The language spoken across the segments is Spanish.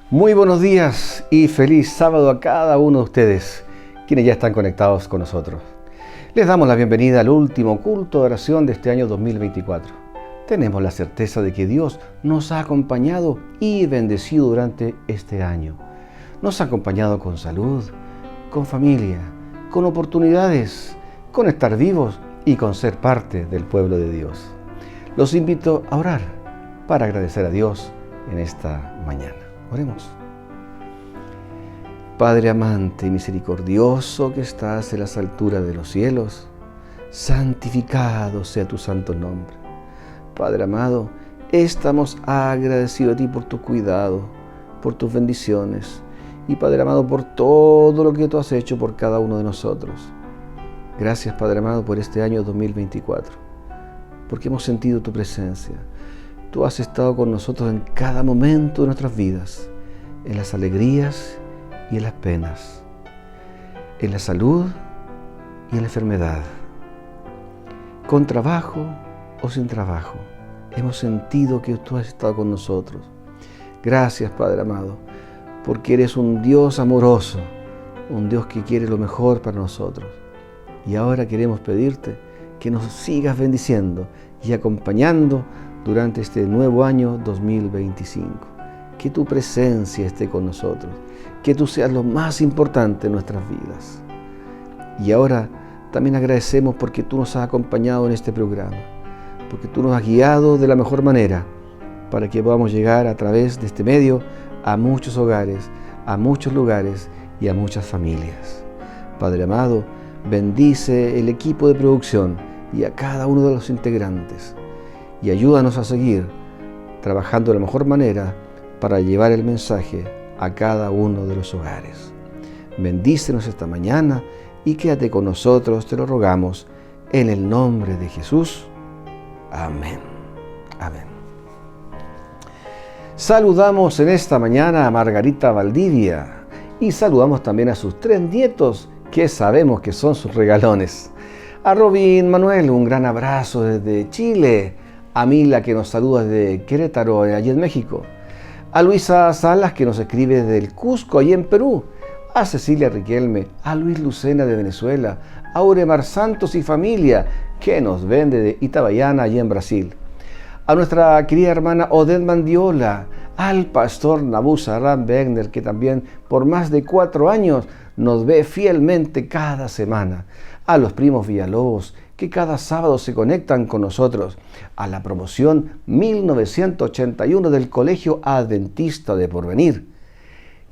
Muy buenos días y feliz sábado a cada uno de ustedes, quienes ya están conectados con nosotros. Les damos la bienvenida al último culto de oración de este año 2024. Tenemos la certeza de que Dios nos ha acompañado y bendecido durante este año. Nos ha acompañado con salud, con familia, con oportunidades, con estar vivos y con ser parte del pueblo de Dios. Los invito a orar para agradecer a Dios en esta mañana. Oremos. Padre amante y misericordioso que estás en las alturas de los cielos, santificado sea tu santo nombre. Padre amado, estamos agradecidos a ti por tu cuidado, por tus bendiciones y Padre amado por todo lo que tú has hecho por cada uno de nosotros. Gracias Padre amado por este año 2024, porque hemos sentido tu presencia. Tú has estado con nosotros en cada momento de nuestras vidas, en las alegrías y en las penas, en la salud y en la enfermedad, con trabajo o sin trabajo. Hemos sentido que tú has estado con nosotros. Gracias, Padre amado, porque eres un Dios amoroso, un Dios que quiere lo mejor para nosotros. Y ahora queremos pedirte que nos sigas bendiciendo y acompañando durante este nuevo año 2025. Que tu presencia esté con nosotros, que tú seas lo más importante en nuestras vidas. Y ahora también agradecemos porque tú nos has acompañado en este programa, porque tú nos has guiado de la mejor manera para que podamos llegar a través de este medio a muchos hogares, a muchos lugares y a muchas familias. Padre amado, bendice el equipo de producción y a cada uno de los integrantes. Y ayúdanos a seguir trabajando de la mejor manera para llevar el mensaje a cada uno de los hogares. Bendícenos esta mañana y quédate con nosotros, te lo rogamos, en el nombre de Jesús. Amén. Amén. Saludamos en esta mañana a Margarita Valdivia y saludamos también a sus 3 nietos que sabemos que son sus regalones. A Robin Manuel, un gran abrazo desde Chile. A Mila, que nos saluda desde Querétaro, allí en México. A Luisa Salas, que nos escribe desde el Cusco, allí en Perú. A Cecilia Riquelme, a Luis Lucena de Venezuela, a Auremar Santos y familia, que nos ven desde Itabaiana, allí en Brasil. a nuestra querida hermana Odette Mandiola, al pastor Nabuzarán Wegner, que también por más de 4 años nos ve fielmente cada semana, a los primos Villalobos, que cada sábado se conectan con nosotros, a la promoción 1981 del Colegio Adventista de Porvenir,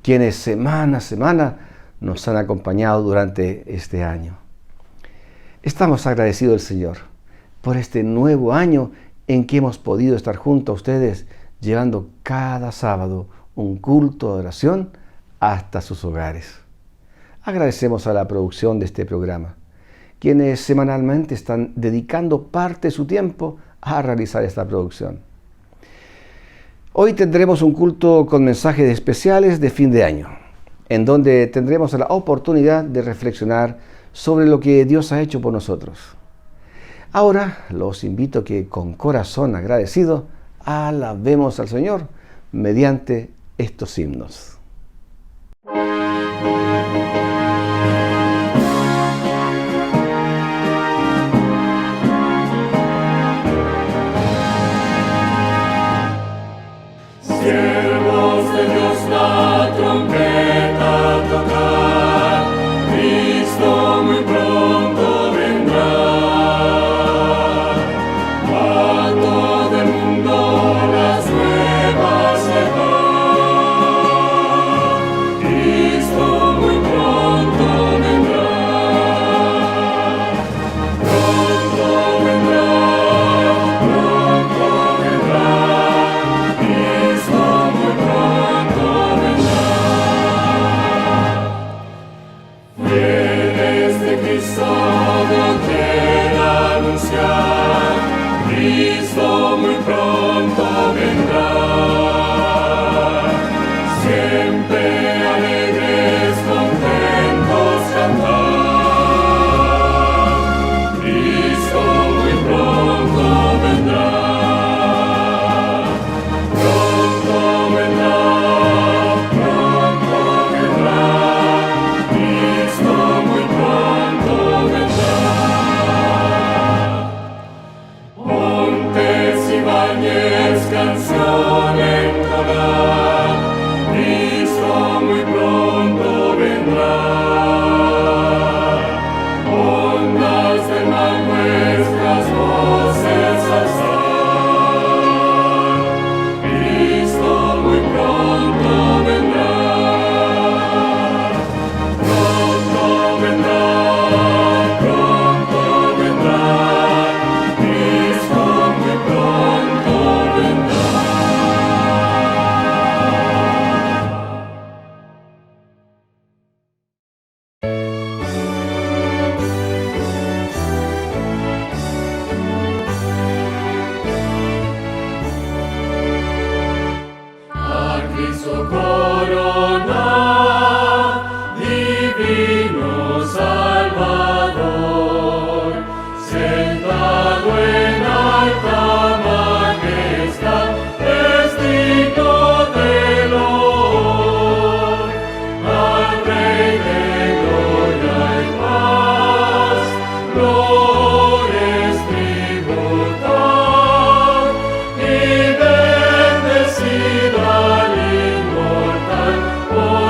quienes semana a semana nos han acompañado durante este año. Estamos agradecidos al Señor por este nuevo año en que hemos podido estar junto a ustedes, llevando cada sábado un culto de oración hasta sus hogares. Agradecemos a la producción de este programa, quienes semanalmente están dedicando parte de su tiempo a realizar esta producción. Hoy tendremos un culto con mensajes especiales de fin de año, en donde tendremos la oportunidad de reflexionar sobre lo que Dios ha hecho por nosotros. Ahora los invito a que con corazón agradecido alabemos al Señor mediante estos himnos. Siervos de Dios, la trompeta tocar, Cristo muy pronto vendrá. A todo el mundo las nuevas llevar, Cristo muy pronto vendrá. Pronto vendrá, pronto vendrá. Cristo muy pronto vendrá. Fieles de Cristo Dios quiere anunciar, Cristo muy pronto vendrá. Siempre alegres, contentos cantar, Cristo muy pronto vendrá. Pronto vendrá, Cristo muy pronto vendrá. Montes y valles, canción entonar, Cristo muy pronto vendrá. Ondas del mar nuestras voces alzar, Cristo muy pronto vendrá. Pronto vendrá, Cristo muy pronto vendrá. A Cristo corona, divino Salvador, sentado en alta majestad, es digno de loor. Al Rey de gloria y paz, glorias tributar, y bendecida al inmortal por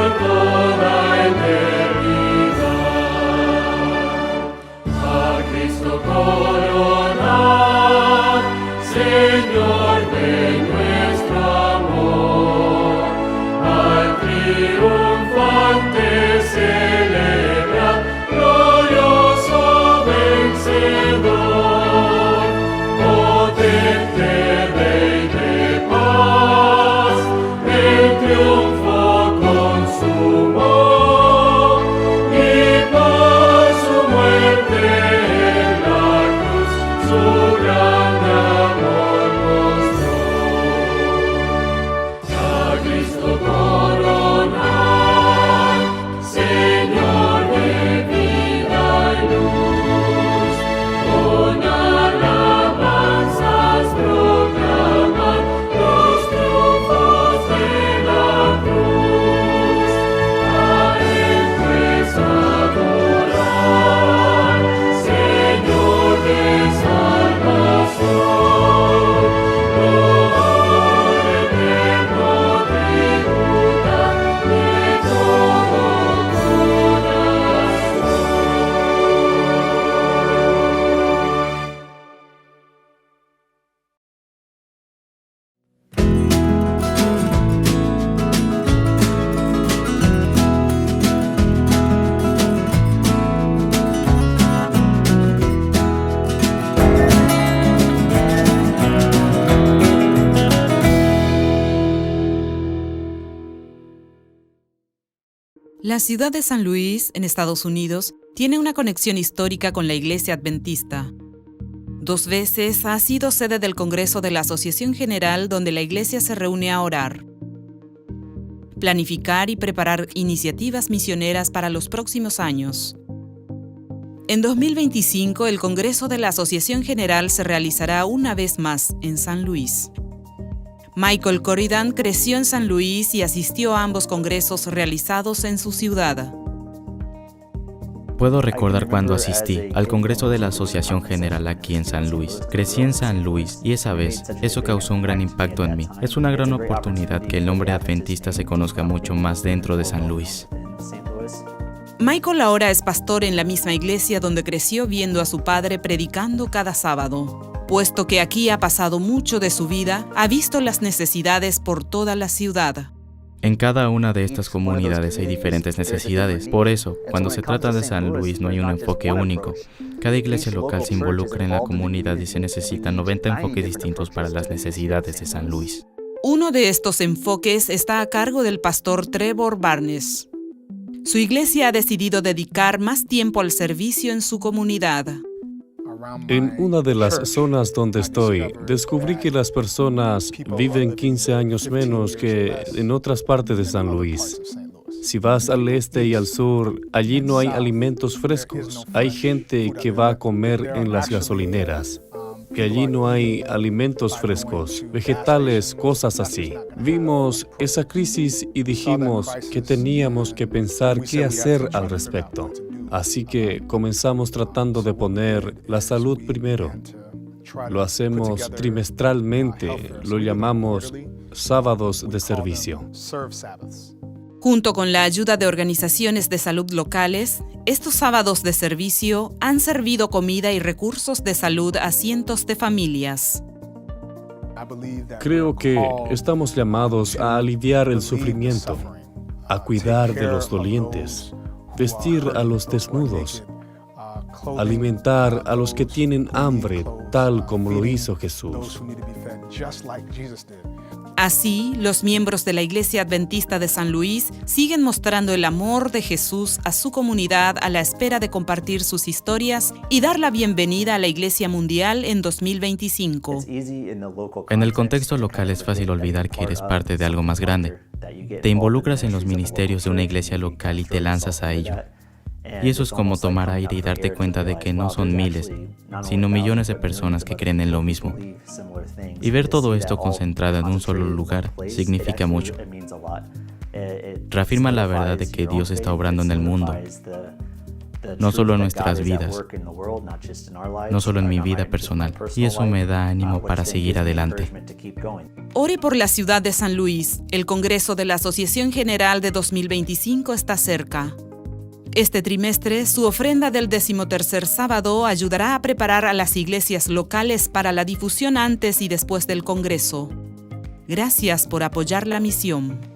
La ciudad de San Luis, en Estados Unidos, tiene una conexión histórica con la Iglesia Adventista. 2 veces ha sido sede del Congreso de la Asociación General, donde la Iglesia se reúne a orar, planificar y preparar iniciativas misioneras para los próximos años. En 2025, el Congreso de la Asociación General se realizará una vez más en San Luis. Michael Corridan creció en San Luis y asistió a ambos congresos realizados en su ciudad. Puedo recordar cuando asistí al Congreso de la Asociación General aquí en San Luis. Crecí en San Luis y esa vez eso causó un gran impacto en mí. Es una gran oportunidad que el nombre adventista se conozca mucho más dentro de San Luis. Michael ahora es pastor en la misma iglesia donde creció viendo a su padre predicando cada sábado. Puesto que aquí ha pasado mucho de su vida, ha visto las necesidades por toda la ciudad. En cada una de estas comunidades hay diferentes necesidades. Por eso, cuando se trata de San Luis no hay un enfoque único. Cada iglesia local se involucra en la comunidad y se necesitan 90 enfoques distintos para las necesidades de San Luis. Uno de estos enfoques está a cargo del pastor Trevor Barnes. Su iglesia ha decidido dedicar más tiempo al servicio en su comunidad. En una de las zonas donde estoy, descubrí que las personas viven 15 años menos que en otras partes de San Luis. Si vas al este y al sur, allí no hay alimentos frescos. Hay gente que va a comer en las gasolineras. Que allí no hay alimentos frescos, vegetales, cosas así. Vimos esa crisis y dijimos que teníamos que pensar qué hacer al respecto. Así que comenzamos tratando de poner la salud primero. Lo hacemos trimestralmente, lo llamamos sábados de servicio. Junto con la ayuda de organizaciones de salud locales, estos sábados de servicio han servido comida y recursos de salud a cientos de familias. Creo que estamos llamados a aliviar el sufrimiento, a cuidar de los dolientes, vestir a los desnudos, alimentar a los que tienen hambre, tal como lo hizo Jesús. Así, los miembros de la Iglesia Adventista de San Luis siguen mostrando el amor de Jesús a su comunidad a la espera de compartir sus historias y dar la bienvenida a la Iglesia Mundial en 2025. En el contexto local es fácil olvidar que eres parte de algo más grande. Te involucras en los ministerios de una iglesia local y te lanzas a ello. Y eso es como tomar aire y darte cuenta de que no son miles, sino millones de personas que creen en lo mismo. Y ver todo esto concentrado en un solo lugar significa mucho. Reafirma la verdad de que Dios está obrando en el mundo, no solo en nuestras vidas, no solo en mi vida personal. Y eso me da ánimo para seguir adelante. Ore por la ciudad de San Luis. El Congreso de la Asociación General de 2025 está cerca. Este trimestre, su ofrenda del 13º sábado ayudará a preparar a las iglesias locales para la difusión antes y después del Congreso. Gracias por apoyar la misión.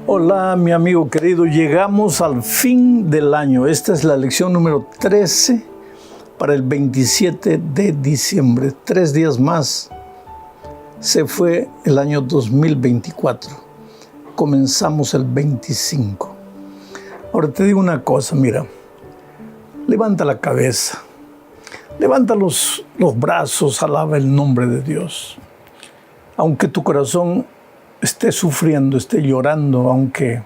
Hola, mi amigo querido, llegamos al fin del año. Esta es la lección número 13 para el 27 de diciembre. 3 días más se fue el año 2024. Comenzamos el 25. Ahora te digo una cosa, mira. Levanta la cabeza. Levanta los brazos, alaba el nombre de Dios. Aunque tu corazón esté sufriendo, esté llorando, aunque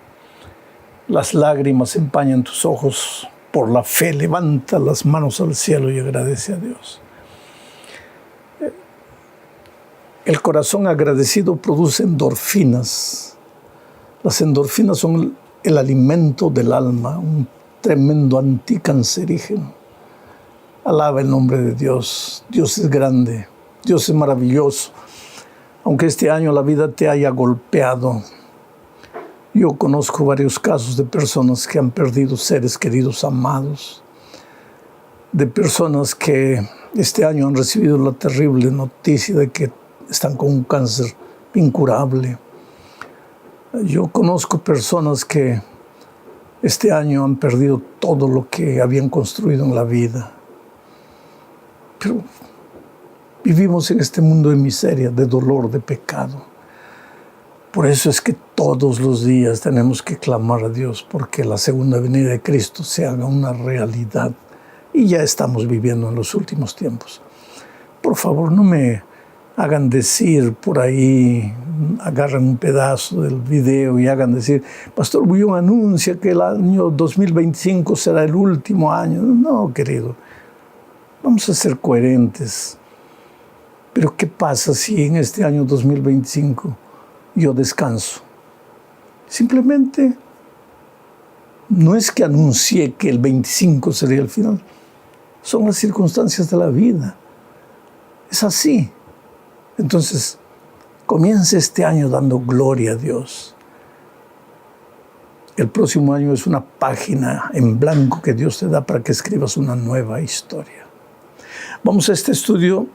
las lágrimas empañen tus ojos, por la fe levanta las manos al cielo y agradece a Dios. El corazón agradecido produce endorfinas. Las endorfinas son el alimento del alma, un tremendo anticancerígeno. Alaba el nombre de Dios. Dios es grande, Dios es maravilloso. Aunque este año la vida te haya golpeado, yo conozco varios casos de personas que han perdido seres queridos amados, de personas que este año han recibido la terrible noticia de que están con un cáncer incurable. Yo conozco personas que este año han perdido todo lo que habían construido en la vida. Pero vivimos en este mundo de miseria, de dolor, de pecado. Por eso es que todos los días tenemos que clamar a Dios porque la segunda venida de Cristo se haga una realidad. Y ya estamos viviendo en los últimos tiempos. Por favor, no me hagan decir por ahí, agarran un pedazo del video y hagan decir, Pastor Bullón anuncia que el año 2025 será el último año. No, querido, vamos a ser coherentes. Pero ¿qué pasa si en este año 2025 yo descanso? Simplemente no es que anuncié que el 25 sería el final. Son las circunstancias de la vida. Es así. Entonces, comienza este año dando gloria a Dios. El próximo año es una página en blanco que Dios te da para que escribas una nueva historia. Vamos a este estudio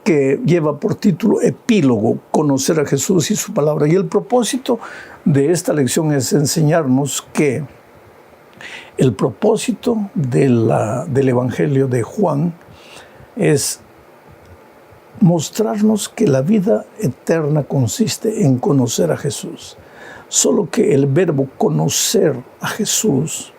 que lleva por título Epílogo, conocer a Jesús y su palabra. Y el propósito de esta lección es enseñarnos que el propósito del Evangelio de Juan es mostrarnos que la vida eterna consiste en conocer a Jesús. Solo que el verbo conocer a Jesús,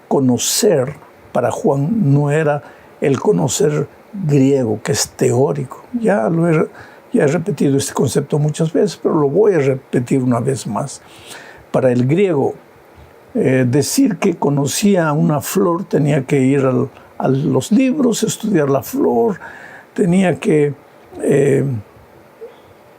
conocer para Juan no era el conocer griego, que es teórico. Ya he repetido este concepto muchas veces, pero lo voy a repetir una vez más. Para el griego, decir que conocía una flor tenía que ir a los libros, estudiar la flor, tenía que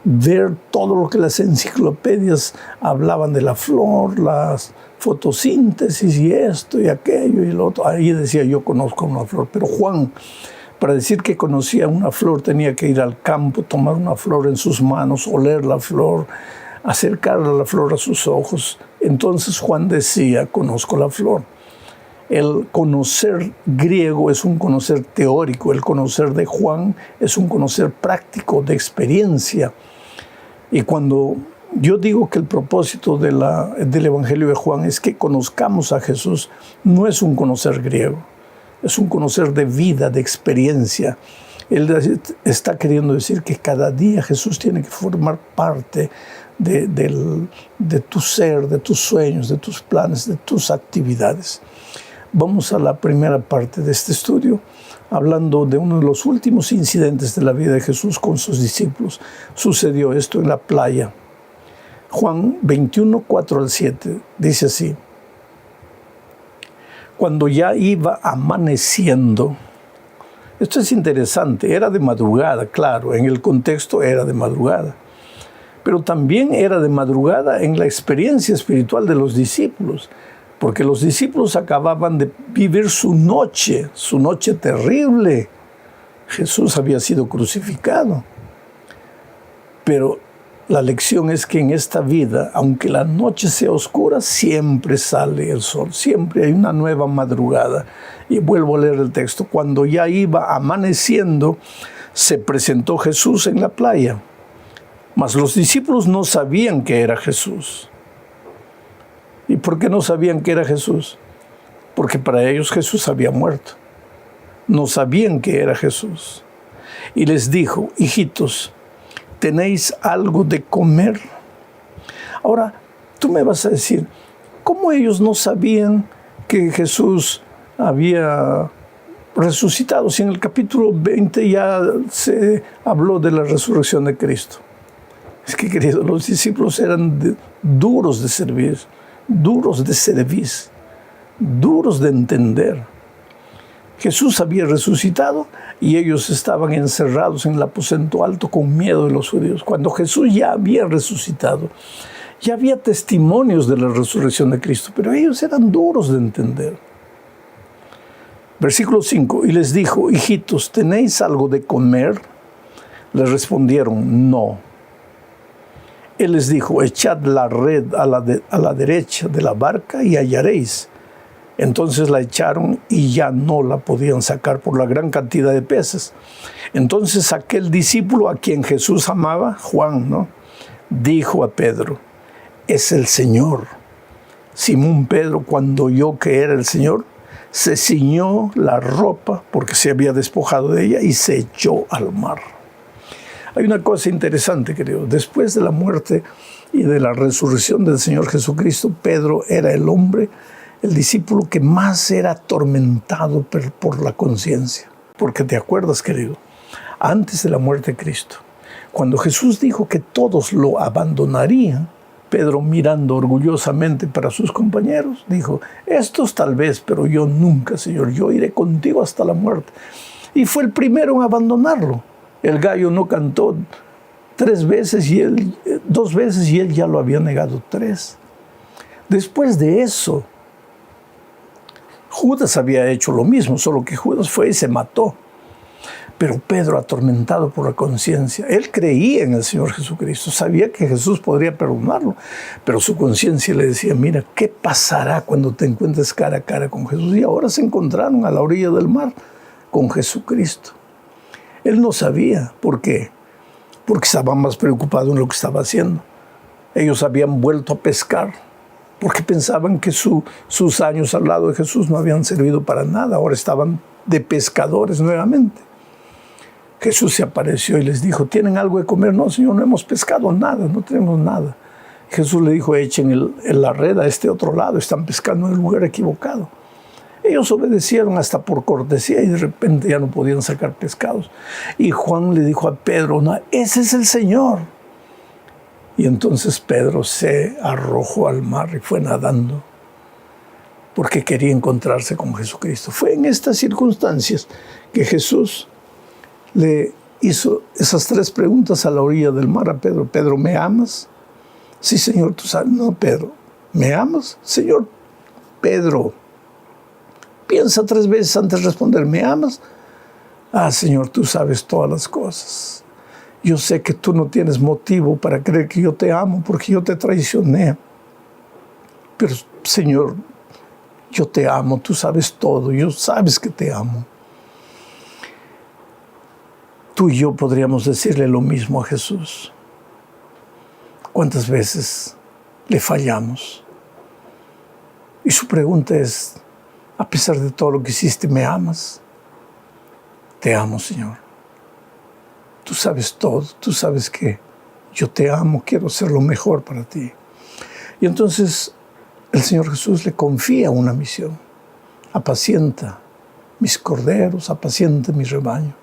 ver todo lo que las enciclopedias hablaban de la flor, las fotosíntesis y esto y aquello y lo otro. Ahí decía, yo conozco una flor. Pero Juan, para decir que conocía una flor, tenía que ir al campo, tomar una flor en sus manos, oler la flor, acercar la flor a sus ojos. Entonces Juan decía, conozco la flor. El conocer griego es un conocer teórico, el conocer de Juan es un conocer práctico, de experiencia. Y cuando yo digo que el propósito del Evangelio de Juan es que conozcamos a Jesús, no es un conocer griego, es un conocer de vida, de experiencia. Él está queriendo decir que cada día Jesús tiene que formar parte de tu ser, de tus sueños, de tus planes, de tus actividades. Vamos a la primera parte de este estudio, hablando de uno de los últimos incidentes de la vida de Jesús con sus discípulos. Sucedió esto en la playa. Juan 21, 4 al 7, dice así. Cuando ya iba amaneciendo, esto es interesante, era de madrugada, claro, en el contexto era de madrugada, pero también era de madrugada en la experiencia espiritual de los discípulos, porque los discípulos acababan de vivir su noche terrible. Jesús había sido crucificado. Pero la lección es que en esta vida, aunque la noche sea oscura, siempre sale el sol, siempre hay una nueva madrugada. Y vuelvo a leer el texto. Cuando ya iba amaneciendo, se presentó Jesús en la playa. Mas los discípulos no sabían que era Jesús. ¿Y por qué no sabían que era Jesús? Porque para ellos Jesús había muerto. No sabían que era Jesús. Y les dijo, hijitos, ¿tenéis algo de comer? Ahora, tú me vas a decir, ¿cómo ellos no sabían que Jesús había resucitado? Si en el capítulo 20 ya se habló de la resurrección de Cristo. Es que, queridos, los discípulos eran duros de servir, duros de servir, duros de entender. Jesús había resucitado y ellos estaban encerrados en el aposento alto con miedo de los judíos. Cuando Jesús ya había resucitado, ya había testimonios de la resurrección de Cristo, pero ellos eran duros de entender. Versículo 5, y les dijo, hijitos, ¿tenéis algo de comer? Le respondieron, no. Él les dijo, echad la red a la derecha de la barca y hallaréis. Entonces la echaron y ya no la podían sacar por la gran cantidad de peces. Entonces aquel discípulo a quien Jesús amaba, Juan, ¿no?, dijo a Pedro, es el Señor. Simón Pedro, cuando oyó que era el Señor, se ciñó la ropa porque se había despojado de ella y se echó al mar. Hay una cosa interesante, querido. Después de la muerte y de la resurrección del Señor Jesucristo, Pedro era el hombre, el discípulo que más era atormentado por la conciencia. Porque te acuerdas, querido, antes de la muerte de Cristo, cuando Jesús dijo que todos lo abandonarían, Pedro, mirando orgullosamente para sus compañeros, dijo, estos tal vez, pero yo nunca, Señor, yo iré contigo hasta la muerte. Y fue el primero en abandonarlo. El gallo no cantó 2 veces y él ya lo había negado 3. Después de eso, Judas había hecho lo mismo, solo que Judas fue y se mató. Pero Pedro, atormentado por la conciencia, él creía en el Señor Jesucristo, sabía que Jesús podría perdonarlo, pero su conciencia le decía, mira, ¿qué pasará cuando te encuentres cara a cara con Jesús? Y ahora se encontraron a la orilla del mar con Jesucristo. Él no sabía. ¿Por qué? Porque estaba más preocupado en lo que estaba haciendo. Ellos habían vuelto a pescar porque pensaban que sus años al lado de Jesús no habían servido para nada. Ahora estaban de pescadores nuevamente. Jesús se apareció y les dijo, ¿tienen algo de comer? No, Señor, no hemos pescado nada, no tenemos nada. Jesús le dijo, echen la red a este otro lado, están pescando en el lugar equivocado. Ellos obedecieron hasta por cortesía y de repente ya no podían sacar pescados. Y Juan le dijo a Pedro, no, ese es el Señor. Y entonces Pedro se arrojó al mar y fue nadando porque quería encontrarse con Jesucristo. Fue en estas circunstancias que Jesús le hizo esas 3 preguntas a la orilla del mar a Pedro. Pedro, ¿me amas? Sí, Señor, tú sabes. No, Pedro, ¿me amas? Señor, Pedro, piensa 3 veces antes de responder, ¿me amas? Ah, Señor, tú sabes todas las cosas. Yo sé que tú no tienes motivo para creer que yo te amo porque yo te traicioné. Pero, Señor, yo te amo, tú sabes todo, yo sabes que te amo. Tú y yo podríamos decirle lo mismo a Jesús. ¿Cuántas veces le fallamos? Y su pregunta es, a pesar de todo lo que hiciste, ¿me amas? Te amo, Señor. Tú sabes todo, tú sabes que yo te amo, quiero ser lo mejor para ti. Y entonces el Señor Jesús le confía una misión. Apacienta mis corderos, apacienta mi rebaño.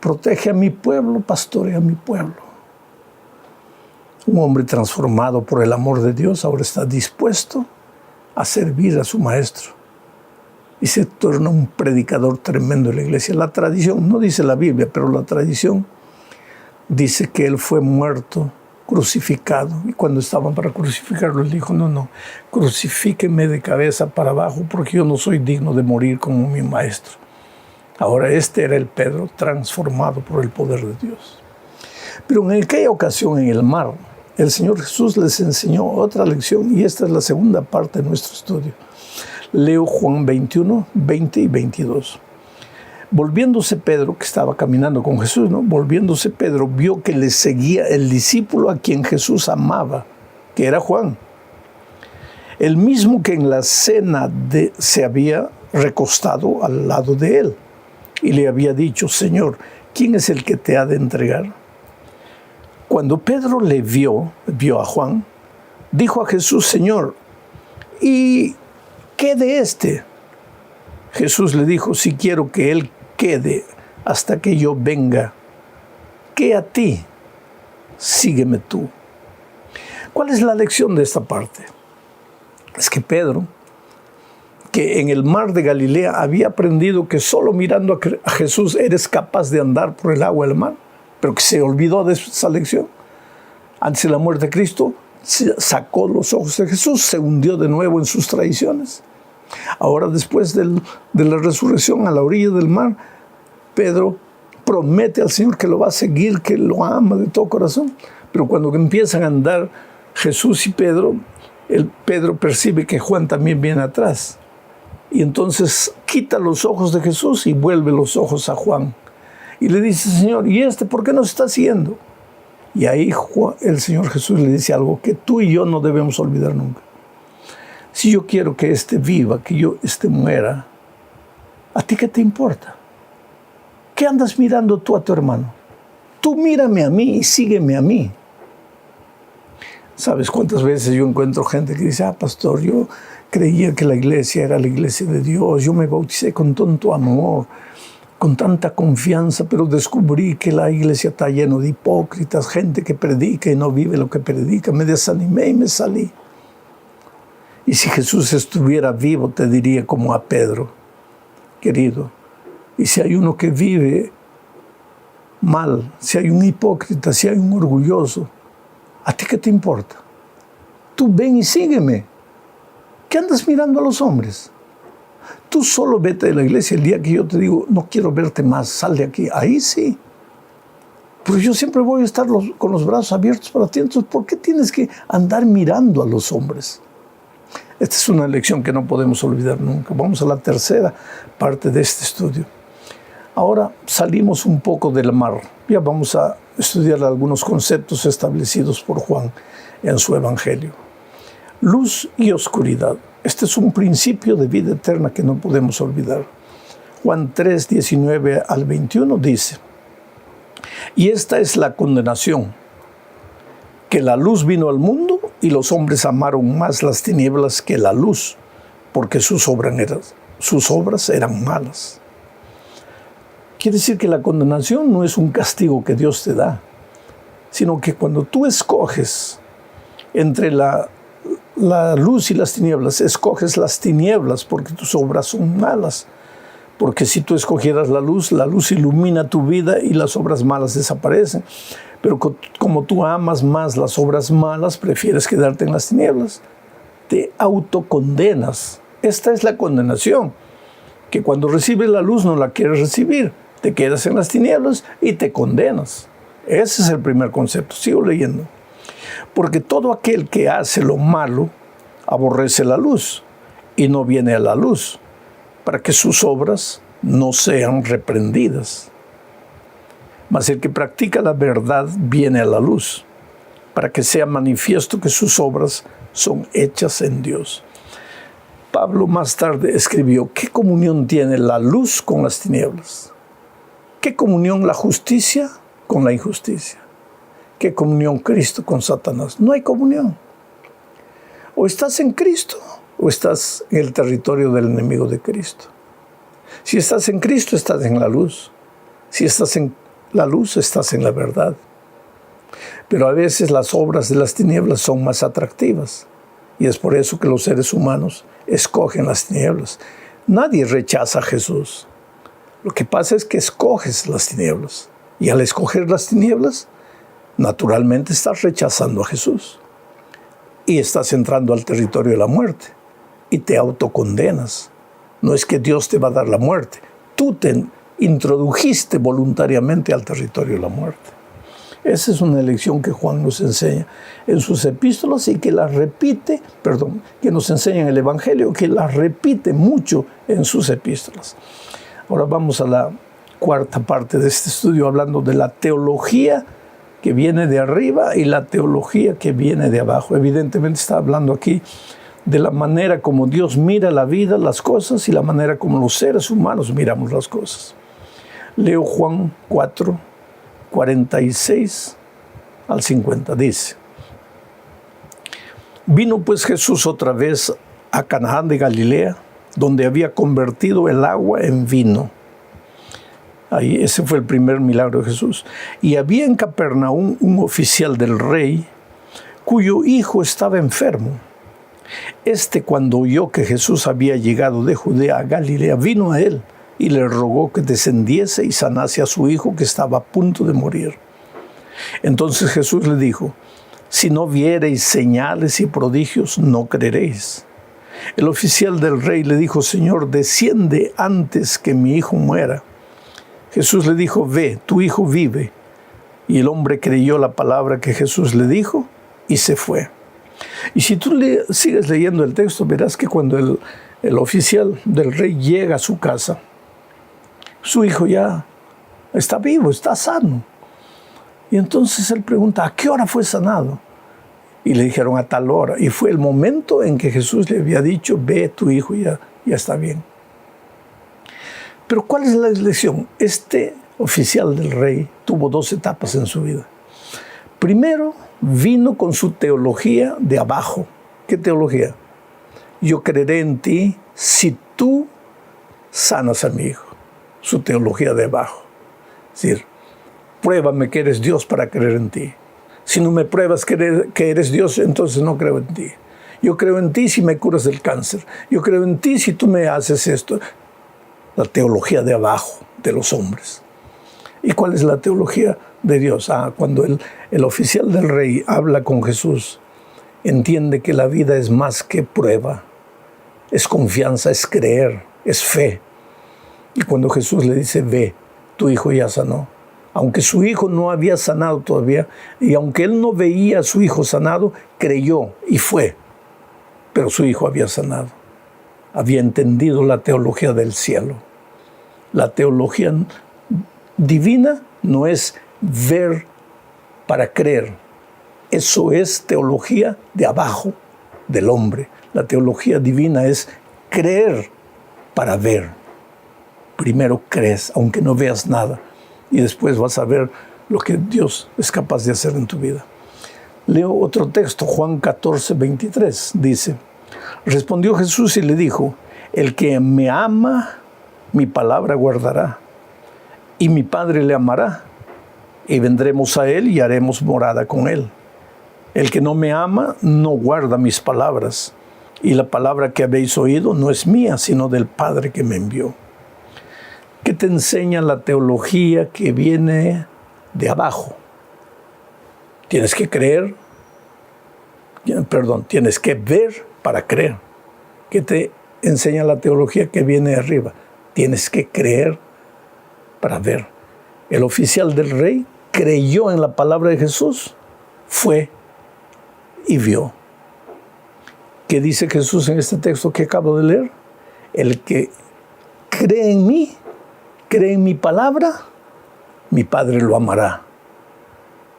Protege a mi pueblo, pastorea a mi pueblo. Un hombre transformado por el amor de Dios ahora está dispuesto a servir a su maestro. Y se torna un predicador tremendo en la iglesia. La tradición, no dice la Biblia, pero la tradición dice que él fue muerto, crucificado. Y cuando estaban para crucificarlo, él dijo, no, crucifíqueme de cabeza para abajo porque yo no soy digno de morir como mi maestro. Ahora este era el Pedro transformado por el poder de Dios. Pero en aquella ocasión en el mar, el Señor Jesús les enseñó otra lección y esta es la segunda parte de nuestro estudio. Leo Juan 21, 20 y 22. Volviéndose Pedro, que estaba caminando con Jesús, ¿no? Volviéndose Pedro vio que le seguía el discípulo a quien Jesús amaba, que era Juan. El mismo que en la cena se había recostado al lado de él. Y le había dicho, Señor, ¿quién es el que te ha de entregar? Cuando Pedro le vio a Juan, dijo a Jesús, Señor, ¿y qué de este? Jesús le dijo, si quiero que él quede hasta que yo venga, ¿qué a ti? Sígueme tú. ¿Cuál es la lección de esta parte? Es que Pedro, que en el mar de Galilea había aprendido que solo mirando a Jesús eres capaz de andar por el agua del mar, pero que se olvidó de esa lección. Antes de la muerte de Cristo, sacó los ojos de Jesús, se hundió de nuevo en sus traiciones. Ahora, después de la resurrección a la orilla del mar, Pedro promete al Señor que lo va a seguir, que lo ama de todo corazón. Pero cuando empiezan a andar Jesús y Pedro, Pedro percibe que Juan también viene atrás. Y entonces quita los ojos de Jesús y vuelve los ojos a Juan. Y le dice, Señor, ¿y por qué nos está siguiendo? Y ahí el Señor Jesús le dice algo que tú y yo no debemos olvidar nunca. Si yo quiero que viva, que muera, ¿a ti qué te importa? ¿Qué andas mirando tú a tu hermano? Tú mírame a mí y sígueme a mí. ¿Sabes cuántas veces yo encuentro gente que dice, pastor, yo creía que la iglesia era la iglesia de Dios, yo me bauticé con tanto amor, con tanta confianza, pero descubrí que la iglesia está llena de hipócritas, gente que predica y no vive lo que predica. Me desanimé y me salí. Y si Jesús estuviera vivo, te diría como a Pedro, querido, y si hay uno que vive mal, si hay un hipócrita, si hay un orgulloso, ¿a ti qué te importa? Tú ven y sígueme. ¿Qué andas mirando a los hombres? Tú solo vete de la iglesia el día que yo te digo, no quiero verte más, sal de aquí. Ahí sí. Pero yo siempre voy a estar con los brazos abiertos para ti. Entonces, ¿por qué tienes que andar mirando a los hombres? Esta es una lección que no podemos olvidar nunca. Vamos a la tercera parte de este estudio. Ahora salimos un poco del mar. Ya vamos a estudiar algunos conceptos establecidos por Juan en su evangelio. Luz y oscuridad. Este es un principio de vida eterna que no podemos olvidar. Juan 3, 19 al 21 dice, y esta es la condenación, que la luz vino al mundo y los hombres amaron más las tinieblas que la luz, porque sus obras eran malas. Quiere decir que la condenación no es un castigo que Dios te da, sino que cuando tú escoges entre la luz y las tinieblas, escoges las tinieblas porque tus obras son malas. Porque si tú escogieras la luz ilumina tu vida y las obras malas desaparecen. Pero como tú amas más las obras malas, prefieres quedarte en las tinieblas. Te autocondenas. Esta es la condenación. Que cuando recibes la luz no la quieres recibir. Te quedas en las tinieblas y te condenas. Ese es el primer concepto. Sigo leyendo. Porque todo aquel que hace lo malo aborrece la luz y no viene a la luz, para que sus obras no sean reprendidas. Mas el que practica la verdad viene a la luz, para que sea manifiesto que sus obras son hechas en Dios. Pablo más tarde escribió, ¿qué comunión tiene la luz con las tinieblas? ¿Qué comunión la justicia con la injusticia? ¿Qué comunión Cristo con Satanás? No hay comunión. O estás en Cristo o estás en el territorio del enemigo de Cristo. Si estás en Cristo, estás en la luz. Si estás en la luz, estás en la verdad. Pero a veces las obras de las tinieblas son más atractivas. Y es por eso que los seres humanos escogen las tinieblas. Nadie rechaza a Jesús. Lo que pasa es que escoges las tinieblas. Y al escoger las tinieblas, naturalmente estás rechazando a Jesús. Y estás entrando al territorio de la muerte. Y te autocondenas. No es que Dios te va a dar la muerte. Tú te introdujiste voluntariamente al territorio de la muerte. Esa es una lección que Juan nos enseña en sus epístolas y que que nos enseña en el Evangelio, que la repite mucho en sus epístolas. Ahora vamos a la cuarta parte de este estudio, hablando de la teología que viene de arriba y la teología que viene de abajo. Evidentemente está hablando aquí de la manera como Dios mira la vida, las cosas, y la manera como los seres humanos miramos las cosas. Leo Juan 4, 46 al 50, dice: Vino pues Jesús otra vez a Canaán de Galilea, donde había convertido el agua en vino. Ahí, ese fue el primer milagro de Jesús. Y había en Capernaum un oficial del rey, cuyo hijo estaba enfermo. Cuando oyó que Jesús había llegado de Judea a Galilea, vino a él y le rogó que descendiese y sanase a su hijo que estaba a punto de morir. Entonces Jesús le dijo: si no viereis señales y prodigios, no creeréis. El oficial del rey le dijo: Señor, desciende antes que mi hijo muera. Jesús le dijo, ve, tu hijo vive. Y el hombre creyó la palabra que Jesús le dijo y se fue. Y si tú sigues leyendo el texto, verás que cuando el oficial del rey llega a su casa, su hijo ya está vivo, está sano. Y entonces él pregunta, ¿a qué hora fue sanado? Y le dijeron, a tal hora. Y fue el momento en que Jesús le había dicho, ve, tu hijo ya está bien. Pero ¿cuál es la lección? Este oficial del rey tuvo 2 etapas en su vida. Primero, vino con su teología de abajo. ¿Qué teología? Yo creeré en ti si tú sanas a mi hijo. Su teología de abajo. Es decir, pruébame que eres Dios para creer en ti. Si no me pruebas que eres Dios, entonces no creo en ti. Yo creo en ti si me curas del cáncer. Yo creo en ti si tú me haces esto. La teología de abajo de los hombres. ¿Y cuál es la teología de Dios? Cuando el oficial del rey habla con Jesús, entiende que la vida es más que prueba. Es confianza, es creer, es fe. Y cuando Jesús le dice, ve, tu hijo ya sanó. Aunque su hijo no había sanado todavía, y aunque él no veía a su hijo sanado, creyó y fue. Pero su hijo había sanado. Había entendido la teología del cielo. La teología divina no es ver para creer. Eso es teología de abajo del hombre. La teología divina es creer para ver. Primero crees, aunque no veas nada. Y después vas a ver lo que Dios es capaz de hacer en tu vida. Leo otro texto, Juan 14, 23. Dice, respondió Jesús y le dijo, el que me ama, mi palabra guardará, y mi Padre le amará, y vendremos a él y haremos morada con él. El que no me ama, no guarda mis palabras, y la palabra que habéis oído no es mía, sino del Padre que me envió. ¿Qué te enseña la teología que viene de abajo? Tienes que creer, tienes que ver para creer. ¿Qué te enseña la teología que viene de arriba? Tienes que creer para ver. El oficial del rey creyó en la palabra de Jesús, fue y vio. ¿Qué dice Jesús en este texto que acabo de leer? El que cree en mí, cree en mi palabra, mi Padre lo amará.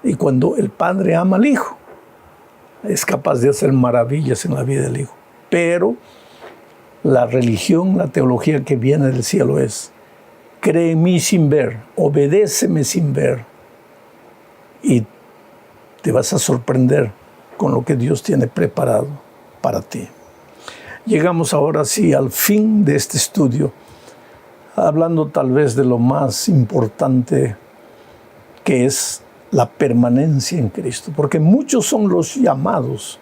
Y cuando el Padre ama al Hijo, es capaz de hacer maravillas en la vida del Hijo. Pero la religión, la teología que viene del cielo es, cree en mí sin ver, obedéceme sin ver. Y te vas a sorprender con lo que Dios tiene preparado para ti. Llegamos ahora sí al fin de este estudio, hablando tal vez de lo más importante que es la permanencia en Cristo. Porque muchos son los llamados,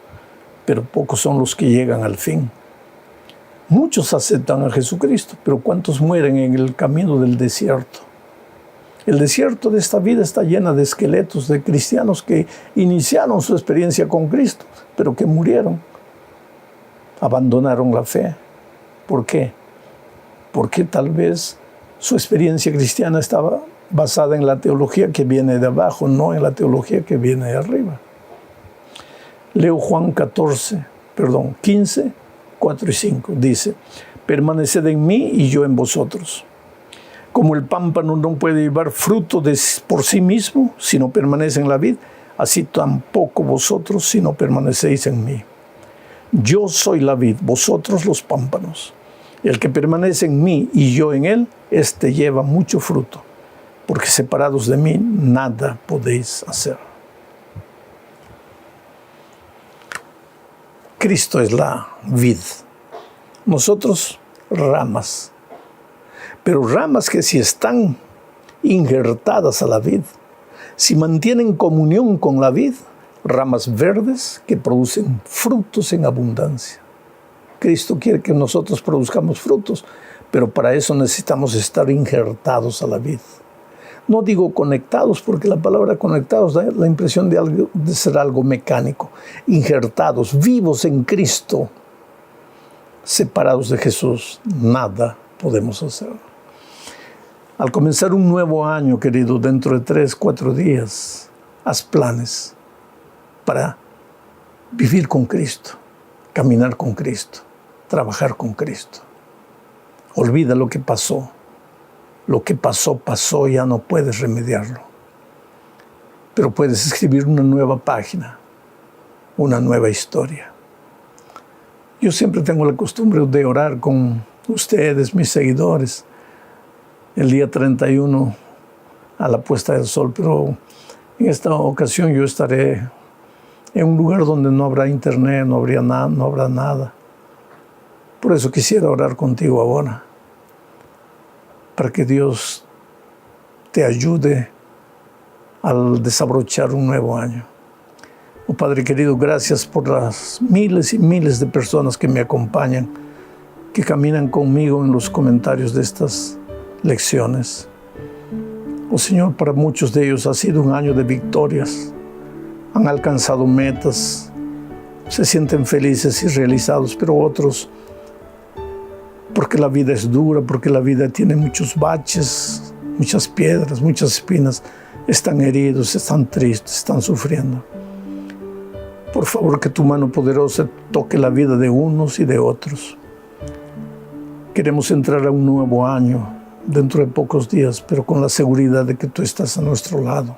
pero pocos son los que llegan al fin. Muchos aceptan a Jesucristo, pero ¿cuántos mueren en el camino del desierto? El desierto de esta vida está llena de esqueletos de cristianos que iniciaron su experiencia con Cristo, pero que murieron, abandonaron la fe. ¿Por qué? Porque tal vez su experiencia cristiana estaba basada en la teología que viene de abajo, no en la teología que viene de arriba. Leo Juan 15, 4 y 5. Dice, permaneced en mí y yo en vosotros. Como el pámpano no puede llevar fruto por sí mismo si no permanece en la vid, así tampoco vosotros si no permanecéis en mí. Yo soy la vid, vosotros los pámpanos. El que permanece en mí y yo en él, éste lleva mucho fruto, porque separados de mí nada podéis hacer. Cristo es la vid, nosotros ramas, pero ramas que si están injertadas a la vid, si mantienen comunión con la vid, ramas verdes que producen frutos en abundancia. Cristo quiere que nosotros produzcamos frutos, pero para eso necesitamos estar injertados a la vid. No digo conectados, porque la palabra conectados da la impresión de ser algo mecánico. Injertados, vivos en Cristo, separados de Jesús, nada podemos hacer. Al comenzar un nuevo año, querido, dentro de 3, 4 días, haz planes para vivir con Cristo, caminar con Cristo, trabajar con Cristo. Olvida lo que pasó. Lo que pasó, pasó, ya no puedes remediarlo. Pero puedes escribir una nueva página, una nueva historia. Yo siempre tengo la costumbre de orar con ustedes, mis seguidores, el día 31 a la puesta del sol, pero en esta ocasión yo estaré en un lugar donde no habrá internet, no habrá nada. Por eso quisiera orar contigo ahora, para que Dios te ayude al desabrochar un nuevo año. Oh Padre querido, gracias por las miles y miles de personas que me acompañan, que caminan conmigo en los comentarios de estas lecciones. Oh Señor, para muchos de ellos ha sido un año de victorias. Han alcanzado metas, se sienten felices y realizados, pero otros, porque la vida es dura, porque la vida tiene muchos baches, muchas piedras, muchas espinas, están heridos, están tristes, están sufriendo. Por favor, que tu mano poderosa toque la vida de unos y de otros. Queremos entrar a un nuevo año dentro de pocos días, pero con la seguridad de que tú estás a nuestro lado,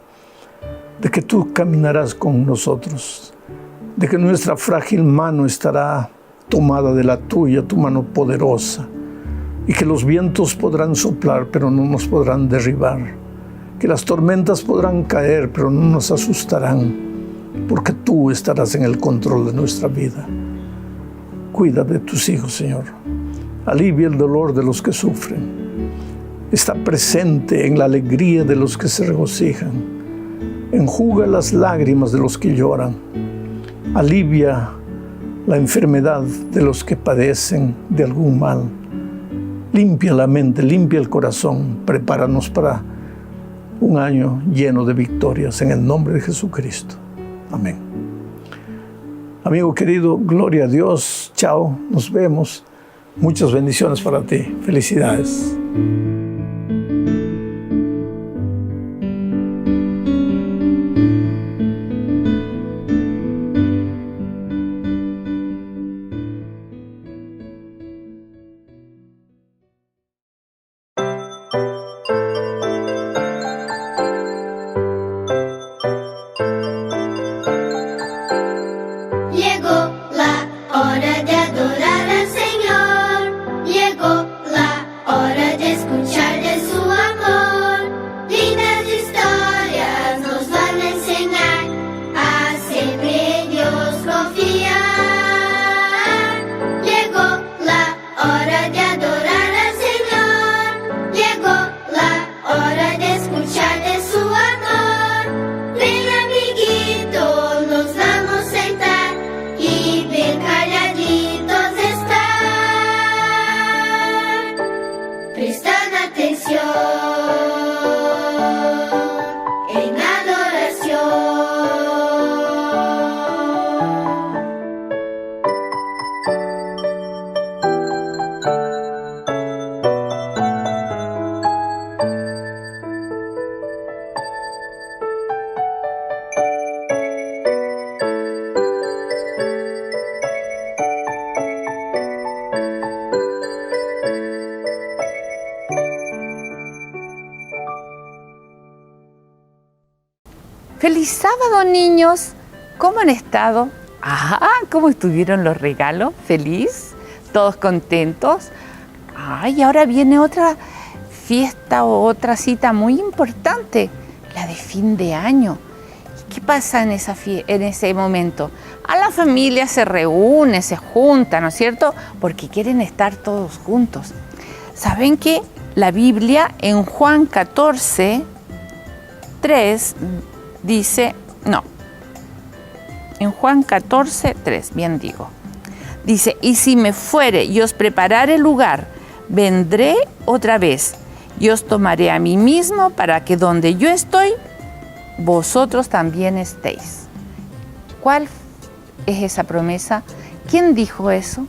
de que tú caminarás con nosotros, de que nuestra frágil mano estará tomada de la tuya, tu mano poderosa, y que los vientos podrán soplar, pero no nos podrán derribar, que las tormentas podrán caer, pero no nos asustarán, porque tú estarás en el control de nuestra vida. Cuida de tus hijos, Señor. Alivia el dolor de los que sufren. Está presente en la alegría de los que se regocijan. Enjuga las lágrimas de los que lloran. Alivia la enfermedad de los que padecen de algún mal. Limpia la mente, limpia el corazón. Prepáranos para un año lleno de victorias en el nombre de Jesucristo. Amén. Amigo querido, gloria a Dios. Chao, nos vemos. Muchas bendiciones para ti. Felicidades. ¡Feliz sábado, niños! ¿Cómo han estado? ¡Ah! ¿Cómo estuvieron los regalos? ¿Feliz? ¿Todos contentos? ¡Ay! Ahora viene otra fiesta o otra cita muy importante, la de fin de año. ¿Qué pasa en ese momento? A la familia se reúne, se junta, ¿no es cierto? Porque quieren estar todos juntos. ¿Saben qué? La Biblia en Juan 14, 3 dice, no, en Juan 14, 3, bien digo, dice, y si me fuere y os preparare lugar, vendré otra vez y os tomaré a mí mismo para que donde yo estoy, vosotros también estéis. ¿Cuál es esa promesa? ¿Quién dijo eso?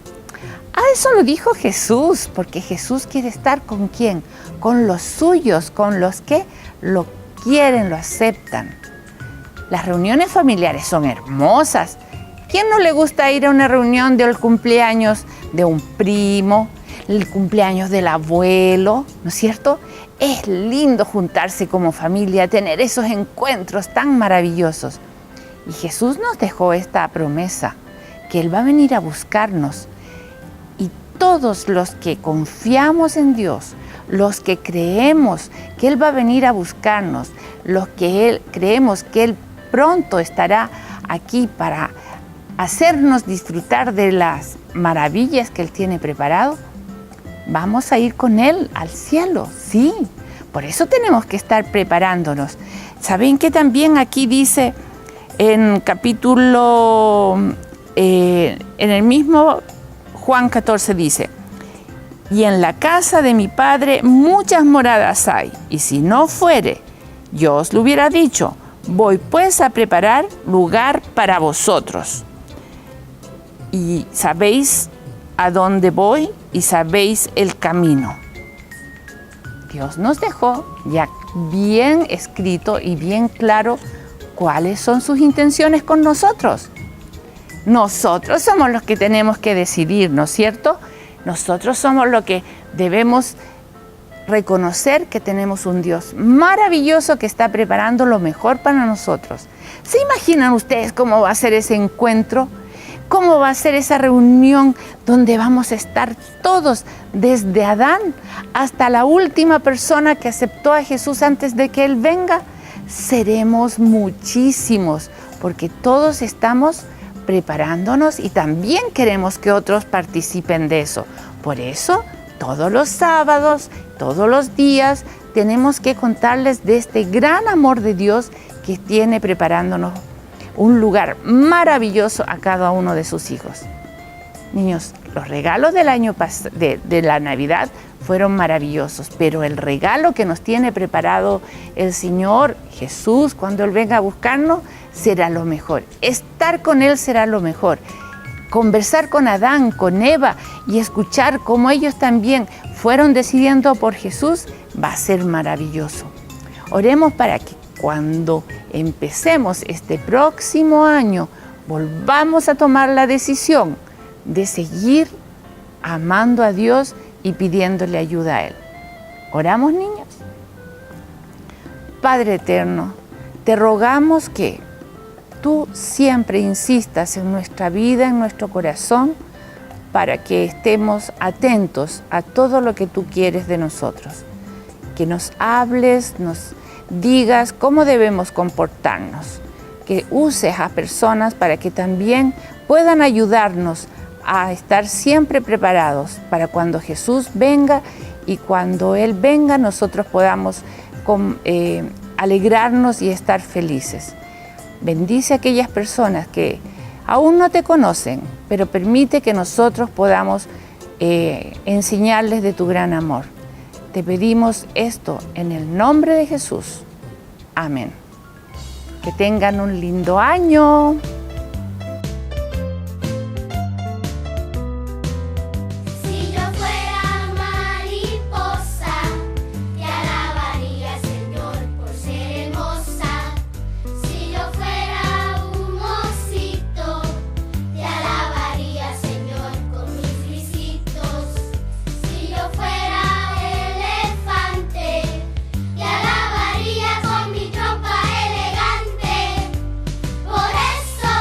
Ha eso lo dijo Jesús, porque Jesús quiere estar ¿con quién? Con los suyos, con los que lo quieren, lo aceptan. Las reuniones familiares son hermosas. ¿Quién no le gusta ir a una reunión del cumpleaños de un primo, el cumpleaños del abuelo, ¿no es cierto? Es lindo juntarse como familia, tener esos encuentros tan maravillosos. Y Jesús nos dejó esta promesa, que Él va a venir a buscarnos. Y todos los que confiamos en Dios, los que creemos que Él va a venir a buscarnos, los que creemos que Él pronto estará aquí para hacernos disfrutar de las maravillas que Él tiene preparado, vamos a ir con Él al cielo, sí. Por eso tenemos que estar preparándonos. ¿Saben que también aquí dice en capítulo, en el mismo Juan 14 dice, y en la casa de mi Padre muchas moradas hay, y si no fuere, yo os lo hubiera dicho, voy pues a preparar lugar para vosotros. Y sabéis a dónde voy y sabéis el camino. Dios nos dejó ya bien escrito y bien claro cuáles son sus intenciones con nosotros. Nosotros somos los que tenemos que decidir, ¿no es cierto? Nosotros somos los que debemos reconocer que tenemos un Dios maravilloso que está preparando lo mejor para nosotros. ¿Se imaginan ustedes cómo va a ser ese encuentro? ¿Cómo va a ser esa reunión donde vamos a estar todos, desde Adán hasta la última persona que aceptó a Jesús antes de que Él venga? Seremos muchísimos, porque todos estamos preparándonos y también queremos que otros participen de eso. Por eso, todos los sábados, todos los días, tenemos que contarles de este gran amor de Dios que tiene preparándonos un lugar maravilloso a cada uno de sus hijos. Niños, los regalos del año de la Navidad fueron maravillosos, pero el regalo que nos tiene preparado el Señor Jesús cuando Él venga a buscarnos será lo mejor. Estar con Él será lo mejor. Conversar con Adán, con Eva y escuchar cómo ellos también fueron decidiendo por Jesús va a ser maravilloso. Oremos para que cuando empecemos este próximo año volvamos a tomar la decisión de seguir amando a Dios y pidiéndole ayuda a Él. ¿Oramos, niños? Padre eterno, te rogamos que tú siempre insistas en nuestra vida, en nuestro corazón, para que estemos atentos a todo lo que tú quieres de nosotros. Que nos hables, nos digas cómo debemos comportarnos, que uses a personas para que también puedan ayudarnos a estar siempre preparados para cuando Jesús venga y cuando Él venga nosotros podamos alegrarnos y estar felices. Bendice a aquellas personas que aún no te conocen, pero permite que nosotros podamos enseñarles de tu gran amor. Te pedimos esto en el nombre de Jesús. Amén. Que tengan un lindo año. Por eso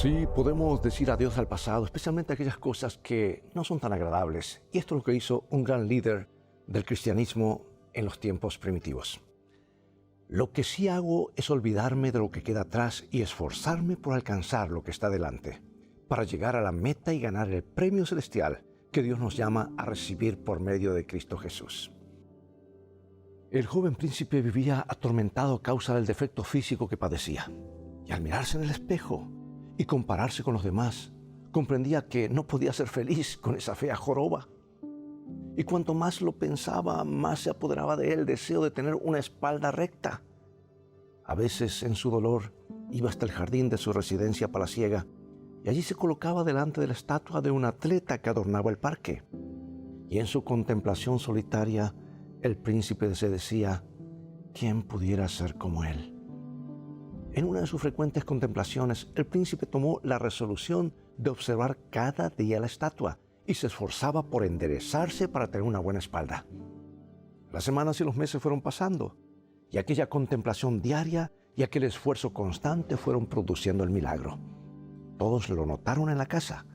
Sí, podemos decir adiós al pasado, especialmente aquellas cosas que no son tan agradables. Y esto es lo que hizo un gran líder del cristianismo en los tiempos primitivos. Lo que sí hago es olvidarme de lo que queda atrás y esforzarme por alcanzar lo que está delante, para llegar a la meta y ganar el premio celestial que Dios nos llama a recibir por medio de Cristo Jesús. El joven príncipe vivía atormentado a causa del defecto físico que padecía. Y al mirarse en el espejo y compararse con los demás, comprendía que no podía ser feliz con esa fea joroba. Y cuanto más lo pensaba, más se apoderaba de él el deseo de tener una espalda recta. A veces, en su dolor, iba hasta el jardín de su residencia palaciega y allí se colocaba delante de la estatua de un atleta que adornaba el parque. Y en su contemplación solitaria, el príncipe se decía, ¿quién pudiera ser como él? En una de sus frecuentes contemplaciones, el príncipe tomó la resolución de observar cada día la estatua y se esforzaba por enderezarse para tener una buena espalda. Las semanas y los meses fueron pasando y aquella contemplación diaria y aquel esfuerzo constante fueron produciendo el milagro. Todos lo notaron en la casa.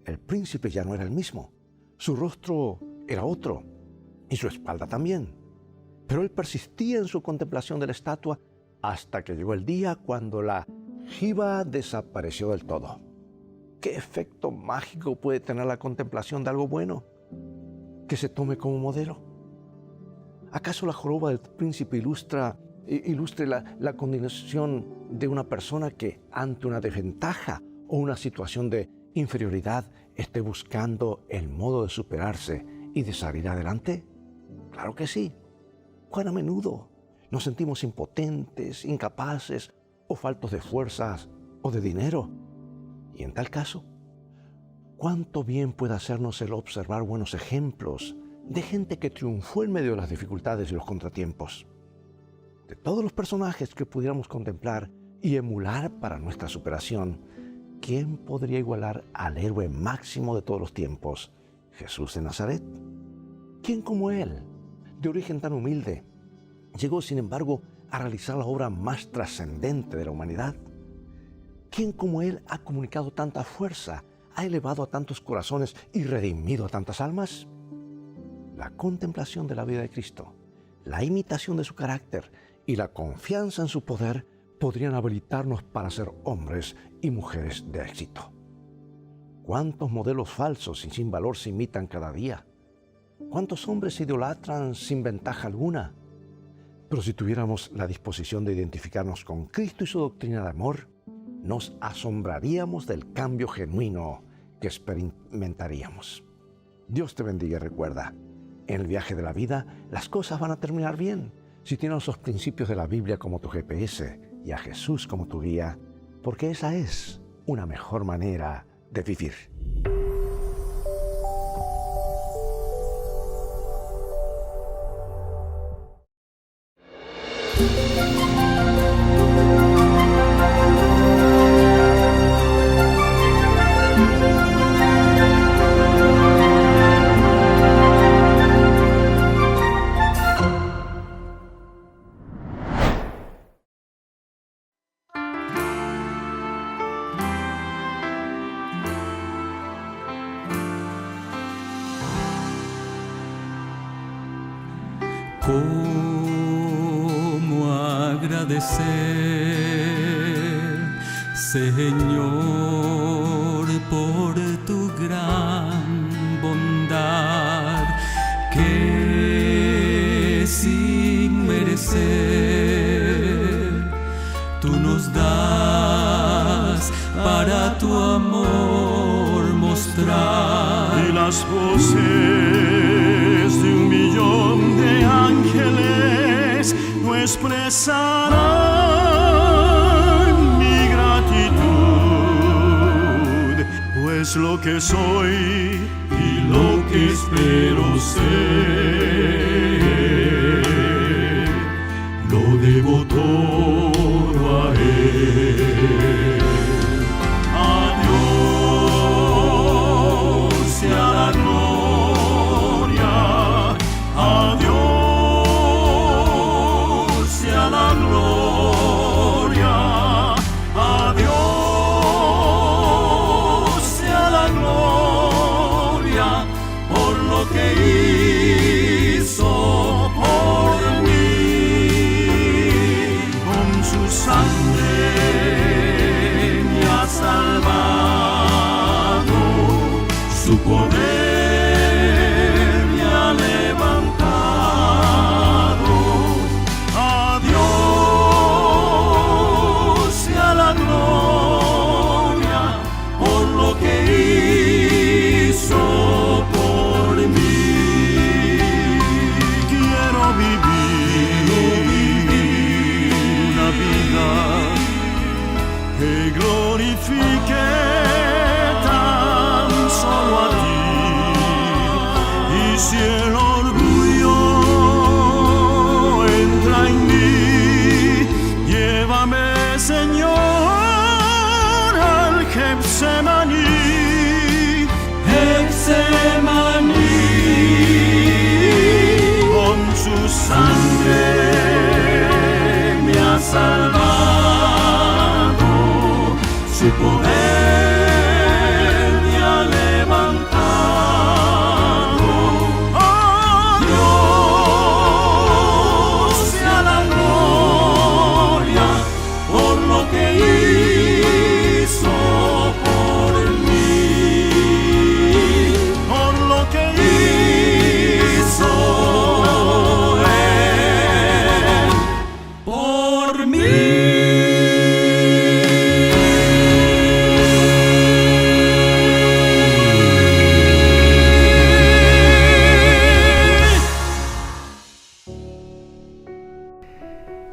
El príncipe ya no era el mismo. Su rostro era otro y su espalda también. Pero él persistía en su contemplación de la estatua hasta que llegó el día cuando la jiba desapareció del todo. ¿Qué efecto mágico puede tener la contemplación de algo bueno que se tome como modelo? ¿Acaso la joroba del príncipe ilustre la condición de una persona que ante una desventaja o una situación de inferioridad esté buscando el modo de superarse y de salir adelante? Claro que sí. ¿Cuán a menudo nos sentimos impotentes, incapaces o faltos de fuerzas o de dinero? Y en tal caso, ¿cuánto bien puede hacernos el observar buenos ejemplos de gente que triunfó en medio de las dificultades y los contratiempos? De todos los personajes que pudiéramos contemplar y emular para nuestra superación, ¿quién podría igualar al héroe máximo de todos los tiempos, Jesús de Nazaret? ¿Quién como él, de origen tan humilde, llegó sin embargo a realizar la obra más trascendente de la humanidad? ¿Quién como él ha comunicado tanta fuerza, ha elevado a tantos corazones y redimido a tantas almas? La contemplación de la vida de Cristo, la imitación de su carácter y la confianza en su poder podrían habilitarnos para ser hombres y mujeres de éxito. ¿Cuántos modelos falsos y sin valor se imitan cada día? ¿Cuántos hombres se idolatran sin ventaja alguna? Pero si tuviéramos la disposición de identificarnos con Cristo y su doctrina de amor, nos asombraríamos del cambio genuino que experimentaríamos. Dios te bendiga y recuerda, en el viaje de la vida las cosas van a terminar bien si tienes los principios de la Biblia como tu GPS y a Jesús como tu guía, porque esa es una mejor manera de vivir. ¿Cómo agradecer, Señor, por tu gran bondad, que sin merecer tú nos das para tu amor mostrar? Y las voces de 1,000,000 de ángeles no expresarán mi gratitud, pues lo que soy y lo que espero ser, lo debo todo a Él. Adiós sea la gloria, adiós sea la gloria, adiós poder me ha levantado. A Dios sea la gloria por lo que hizo por mí. Quiero vivir una vida que glorifique tan solo a ti. Y si el orgullo entra en mí, llévame, Señor, al Getsemaní. Getsemaní, con su sangre me ha salvado, su poder me ha levantado. Oh, Dios sea la gloria por lo que hizo por mí, por lo que hizo Él por mí.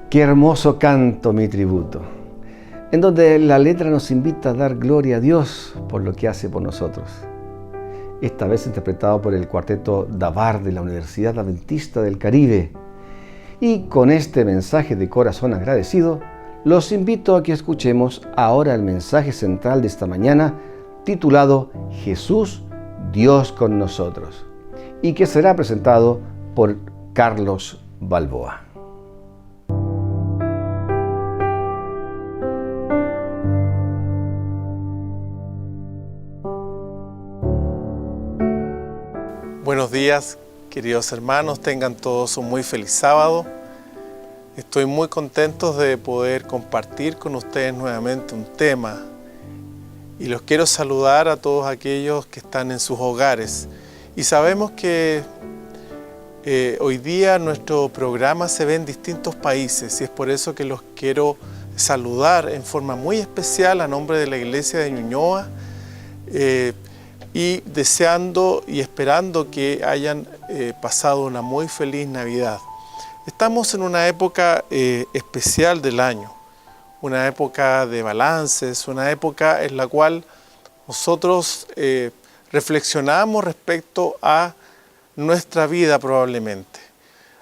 Qué hermoso canto, mi tributo, en donde la letra nos invita a dar gloria a Dios por lo que hace por nosotros. Esta vez interpretado por el cuarteto Davar de la Universidad Adventista del Caribe. Y con este mensaje de corazón agradecido, los invito a que escuchemos ahora el mensaje central de esta mañana, titulado Jesús, Dios con nosotros, y que será presentado por Carlos Balboa. Buenos días, queridos hermanos, tengan todos un muy feliz sábado. Estoy muy contento de poder compartir con ustedes nuevamente un tema y los quiero saludar a todos aquellos que están en sus hogares. Y sabemos que hoy día nuestro programa se ve en distintos países y es por eso que los quiero saludar en forma muy especial a nombre de la Iglesia de Ñuñoa, y deseando y esperando que hayan pasado una muy feliz Navidad. Estamos en una época especial del año, una época de balances, una época en la cual nosotros reflexionamos respecto a nuestra vida probablemente,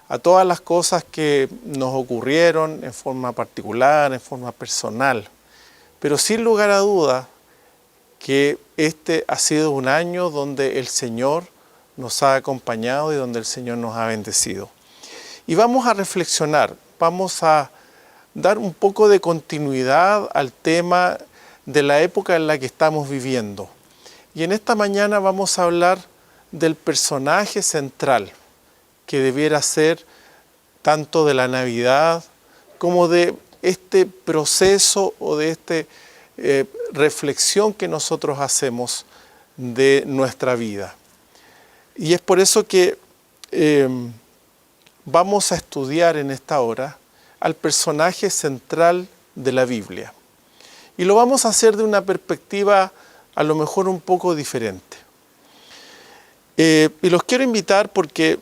a todas las cosas que nos ocurrieron en forma particular, en forma personal, pero sin lugar a dudas, que este ha sido un año donde el Señor nos ha acompañado y donde el Señor nos ha bendecido. Y vamos a reflexionar, vamos a dar un poco de continuidad al tema de la época en la que estamos viviendo. Y en esta mañana vamos a hablar del personaje central que debiera ser tanto de la Navidad como de este proceso o de este reflexión que nosotros hacemos de nuestra vida. Y es por eso que vamos a estudiar en esta hora al personaje central de la Biblia. Y lo vamos a hacer de una perspectiva a lo mejor un poco diferente. Y los quiero invitar porque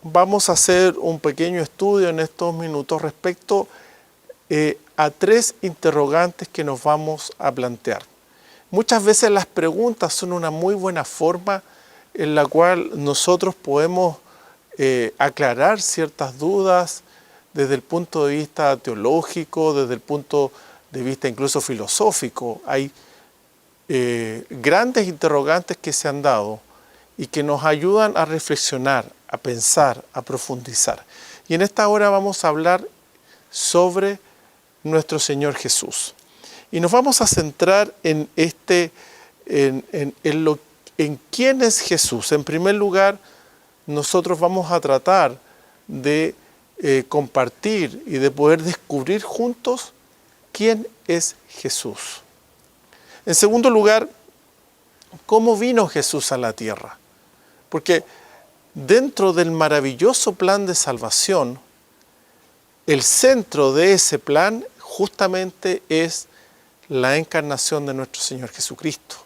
vamos a hacer un pequeño estudio en estos minutos respecto a tres interrogantes que nos vamos a plantear. Muchas veces las preguntas son una muy buena forma en la cual nosotros podemos aclarar ciertas dudas desde el punto de vista teológico, desde el punto de vista incluso filosófico. Hay grandes interrogantes que se han dado y que nos ayudan a reflexionar, a pensar, a profundizar. Y en esta hora vamos a hablar sobre nuestro Señor Jesús. Y nos vamos a centrar en quién es Jesús. En primer lugar, nosotros vamos a tratar de compartir y de poder descubrir juntos quién es Jesús. En segundo lugar, cómo vino Jesús a la tierra. Porque dentro del maravilloso plan de salvación, el centro de ese plan justamente es la encarnación de nuestro Señor Jesucristo.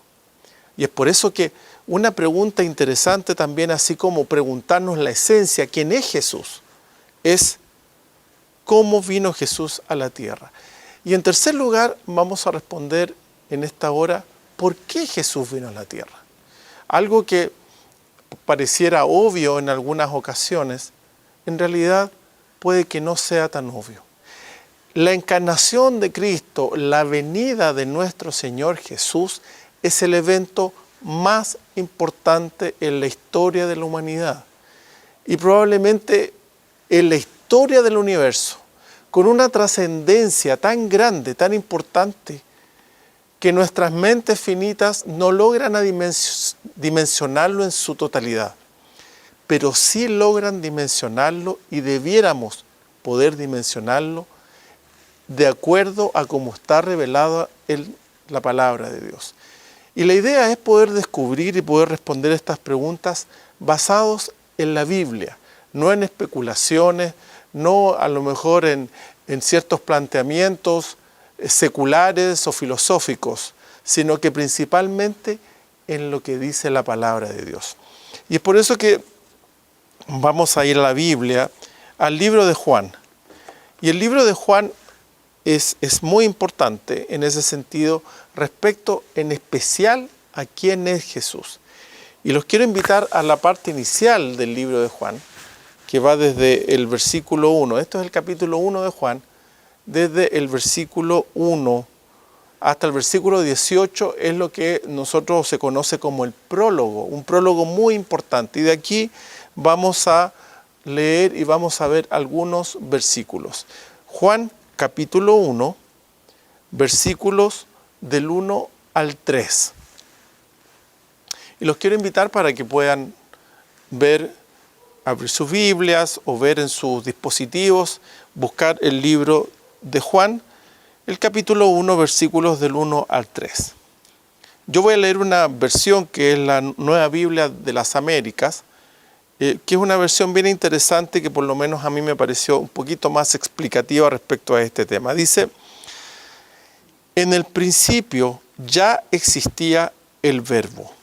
Y es por eso que una pregunta interesante también, así como preguntarnos la esencia, ¿quién es Jesús?, es ¿cómo vino Jesús a la tierra? Y en tercer lugar, vamos a responder en esta hora, ¿por qué Jesús vino a la tierra? Algo que pareciera obvio en algunas ocasiones, en realidad puede que no sea tan obvio. La encarnación de Cristo, la venida de nuestro Señor Jesús, es el evento más importante en la historia de la humanidad. Y probablemente en la historia del universo, con una trascendencia tan grande, tan importante, que nuestras mentes finitas no logran dimensionarlo en su totalidad, pero sí logran dimensionarlo y debiéramos poder dimensionarlo de acuerdo a cómo está revelada en la palabra de Dios. Y la idea es poder descubrir y poder responder estas preguntas basados en la Biblia, no en especulaciones, no a lo mejor en ciertos planteamientos seculares o filosóficos, sino que principalmente en lo que dice la palabra de Dios. Y es por eso que vamos a ir a la Biblia, al libro de Juan. Y el libro de Juan es muy importante en ese sentido respecto en especial a quién es Jesús. Y los quiero invitar a la parte inicial del libro de Juan, que va desde el versículo 1. Esto es el capítulo 1 de Juan. Desde el versículo 1 hasta el versículo 18 es lo que nosotros se conoce como el prólogo, un prólogo muy importante. Y de aquí vamos a leer y vamos a ver algunos versículos. Juan capítulo 1, versículos del 1 al 3. Y los quiero invitar para que puedan ver, abrir sus Biblias o ver en sus dispositivos, buscar el libro de Juan, el capítulo 1, versículos del 1 al 3. Yo voy a leer una versión que es la Nueva Biblia de las Américas, que es una versión bien interesante que por lo menos a mí me pareció un poquito más explicativa respecto a este tema. Dice, en el principio ya existía el Verbo,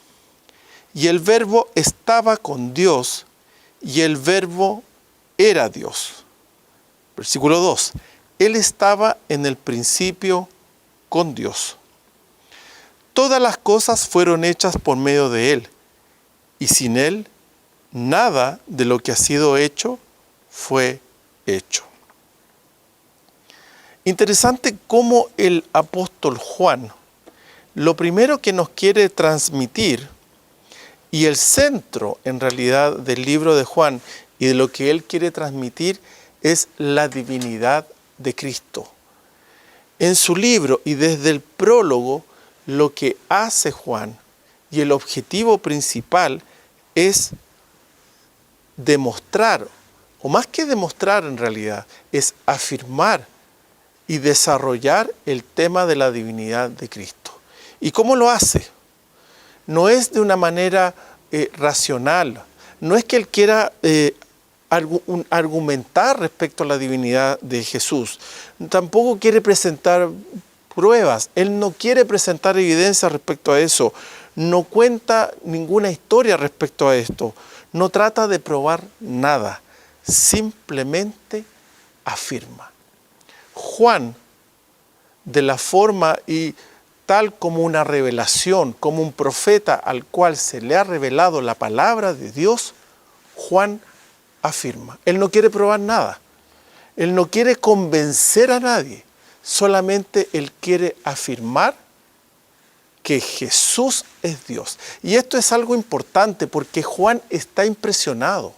y el Verbo estaba con Dios, y el Verbo era Dios. Versículo 2. Él estaba en el principio con Dios. Todas las cosas fueron hechas por medio de Él, y sin Él, nada de lo que ha sido hecho fue hecho. Interesante cómo el apóstol Juan, lo primero que nos quiere transmitir, y el centro en realidad del libro de Juan, y de lo que él quiere transmitir, es la divinidad de Cristo. En su libro y desde el prólogo, lo que hace Juan y el objetivo principal es demostrar, o más que demostrar en realidad, es afirmar y desarrollar el tema de la divinidad de Cristo. ¿Y cómo lo hace? No es de una manera racional, no es que él quiera argumentar respecto a la divinidad de Jesús. Tampoco quiere presentar pruebas. Él no quiere presentar evidencia respecto a eso. No cuenta ninguna historia respecto a esto. No trata de probar nada. Simplemente afirma. Juan, de la forma y tal como una revelación, como un profeta al cual se le ha revelado la palabra de Dios, Juan afirma. Él no quiere probar nada. Él no quiere convencer a nadie. Solamente él quiere afirmar que Jesús es Dios. Y esto es algo importante porque Juan está impresionado.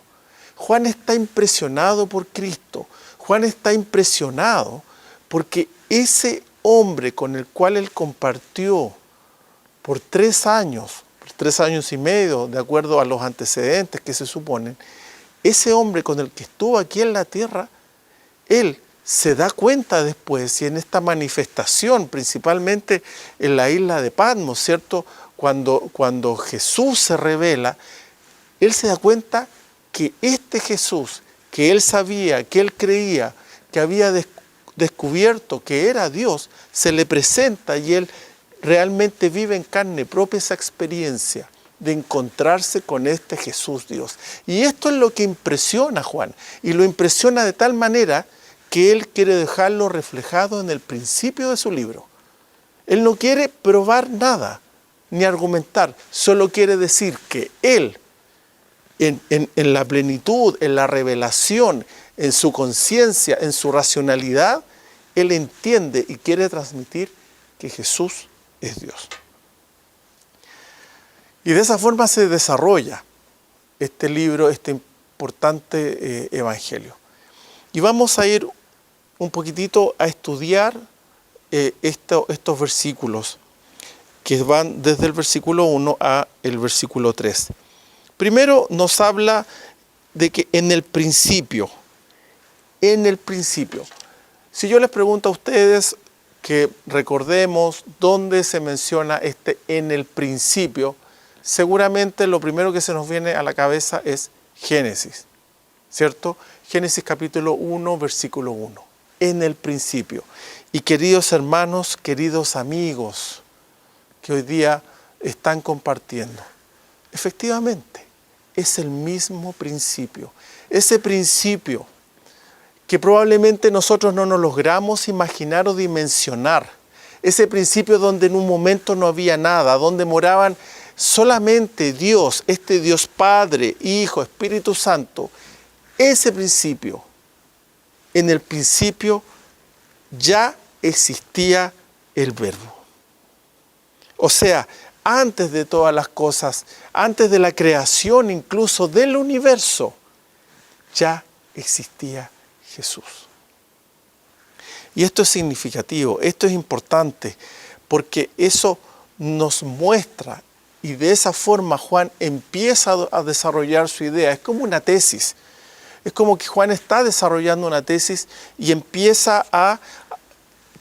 Juan está impresionado por Cristo. Juan está impresionado porque ese hombre con el cual él compartió por 3 años, por 3 años y medio, de acuerdo a los antecedentes que se suponen, ese hombre con el que estuvo aquí en la tierra, él se da cuenta después, y en esta manifestación, principalmente en la isla de Patmos, ¿cierto? cuando Jesús se revela, él se da cuenta que este Jesús, que él sabía, que él creía, que había descubierto que era Dios, se le presenta y él realmente vive en carne propia esa experiencia de encontrarse con este Jesús Dios. Y esto es lo que impresiona a Juan, y lo impresiona de tal manera que él quiere dejarlo reflejado en el principio de su libro. Él no quiere probar nada, ni argumentar, solo quiere decir que él, en la plenitud, en la revelación, en su conciencia, en su racionalidad, él entiende y quiere transmitir que Jesús es Dios. Y de esa forma se desarrolla este libro, este importante evangelio. Y vamos a ir un poquitito a estudiar estos versículos que van desde el versículo 1 al versículo 3. Primero nos habla de que en el principio, si yo les pregunto a ustedes que recordemos dónde se menciona en el principio, seguramente lo primero que se nos viene a la cabeza es Génesis, ¿cierto? Génesis capítulo 1, versículo 1, en el principio. Y queridos hermanos, queridos amigos que hoy día están compartiendo, efectivamente, es el mismo principio. Ese principio que probablemente nosotros no nos logramos imaginar o dimensionar. Ese principio donde en un momento no había nada, donde moraban solamente Dios, este Dios Padre, Hijo, Espíritu Santo. Ese principio, en el principio ya existía el Verbo. O sea, antes de todas las cosas, antes de la creación incluso del universo, ya existía Jesús. Y esto es significativo, esto es importante, porque eso nos muestra, y de esa forma Juan empieza a desarrollar su idea. Es como una tesis, es como que Juan está desarrollando una tesis y empieza a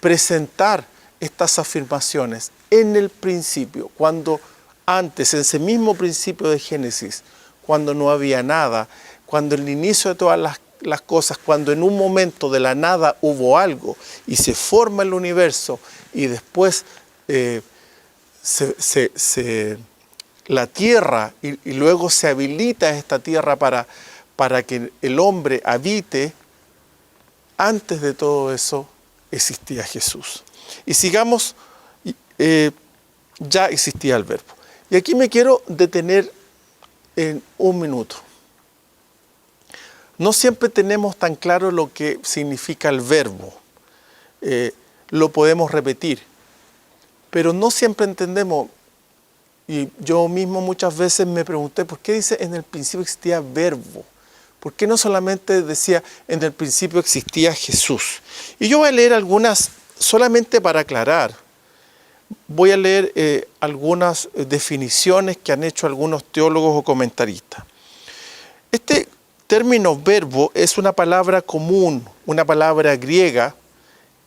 presentar estas afirmaciones en el principio, cuando antes, en ese mismo principio de Génesis, cuando no había nada, cuando el inicio de todas las cosas, cuando en un momento de la nada hubo algo y se forma el universo y después la tierra y luego se habilita esta tierra para que el hombre habite, antes de todo eso existía Jesús. Y sigamos, ya existía el Verbo. Y aquí me quiero detener en un minuto. No siempre tenemos tan claro lo que significa el verbo. Lo podemos repetir, pero no siempre entendemos. Y yo mismo muchas veces me pregunté, ¿por qué dice en el principio existía verbo? ¿Por qué no solamente decía en el principio existía Jesús? Y yo voy a leer algunas, solamente para aclarar, voy a leer algunas definiciones que han hecho algunos teólogos o comentaristas. Este término verbo es una palabra común, una palabra griega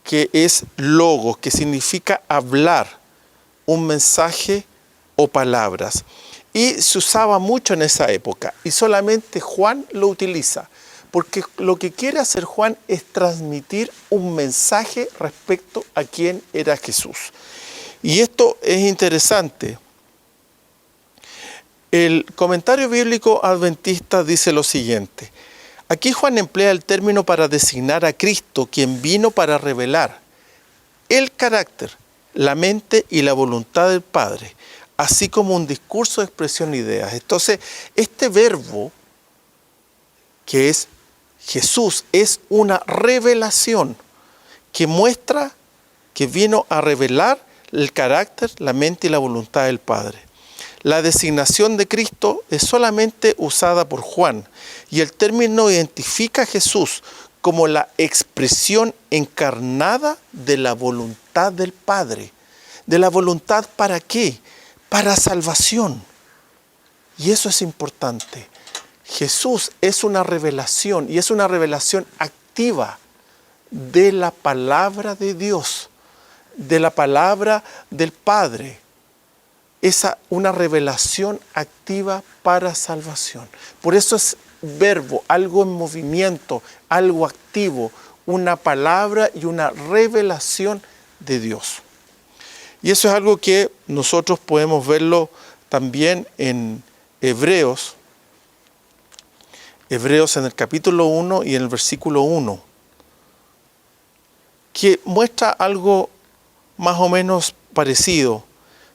que es logos, que significa hablar, un mensaje o palabras. Y se usaba mucho en esa época y solamente Juan lo utiliza, porque lo que quiere hacer Juan es transmitir un mensaje respecto a quién era Jesús. Y esto es interesante. El comentario bíblico adventista dice lo siguiente: aquí Juan emplea el término para designar a Cristo, quien vino para revelar el carácter, la mente y la voluntad del Padre, así como un discurso de expresión de ideas. Entonces, este verbo, que es Jesús, es una revelación que muestra que vino a revelar el carácter, la mente y la voluntad del Padre. La designación de Cristo es solamente usada por Juan y el término identifica a Jesús como la expresión encarnada de la voluntad del Padre. ¿De la voluntad para qué? Para salvación. Y eso es importante. Jesús es una revelación y es una revelación activa de la palabra de Dios, de la palabra del Padre. una revelación activa para salvación. Por eso es verbo, algo en movimiento, algo activo, una palabra y una revelación de Dios. Y eso es algo que nosotros podemos verlo también en Hebreos en el capítulo 1 y en el versículo 1, que muestra algo más o menos parecido,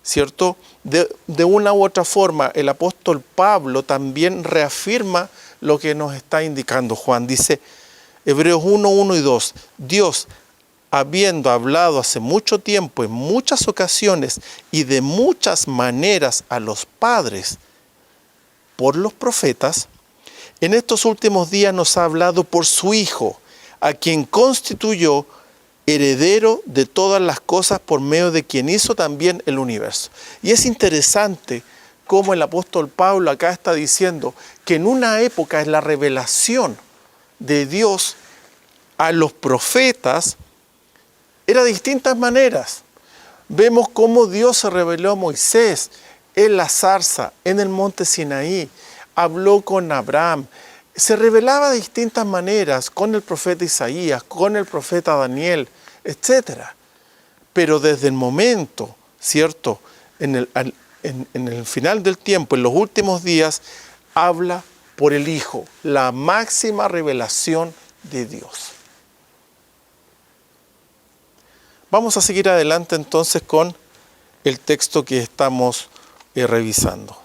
¿cierto? De una u otra forma, el apóstol Pablo también reafirma lo que nos está indicando Juan. Dice, Hebreos 1, 1 y 2, Dios, habiendo hablado hace mucho tiempo, en muchas ocasiones y de muchas maneras a los padres por los profetas, en estos últimos días nos ha hablado por su Hijo, a quien constituyó heredero de todas las cosas, por medio de quien hizo también el universo. Y es interesante cómo el apóstol Pablo acá está diciendo que en una época es la revelación de Dios a los profetas era de distintas maneras. Vemos cómo Dios se reveló a Moisés en la zarza, en el monte Sinaí, habló con Abraham, se revelaba de distintas maneras con el profeta Isaías, con el profeta Daniel, etc. Pero desde el momento, ¿cierto?, en el final del tiempo, en los últimos días, habla por el Hijo, la máxima revelación de Dios. Vamos a seguir adelante entonces con el texto que estamos revisando.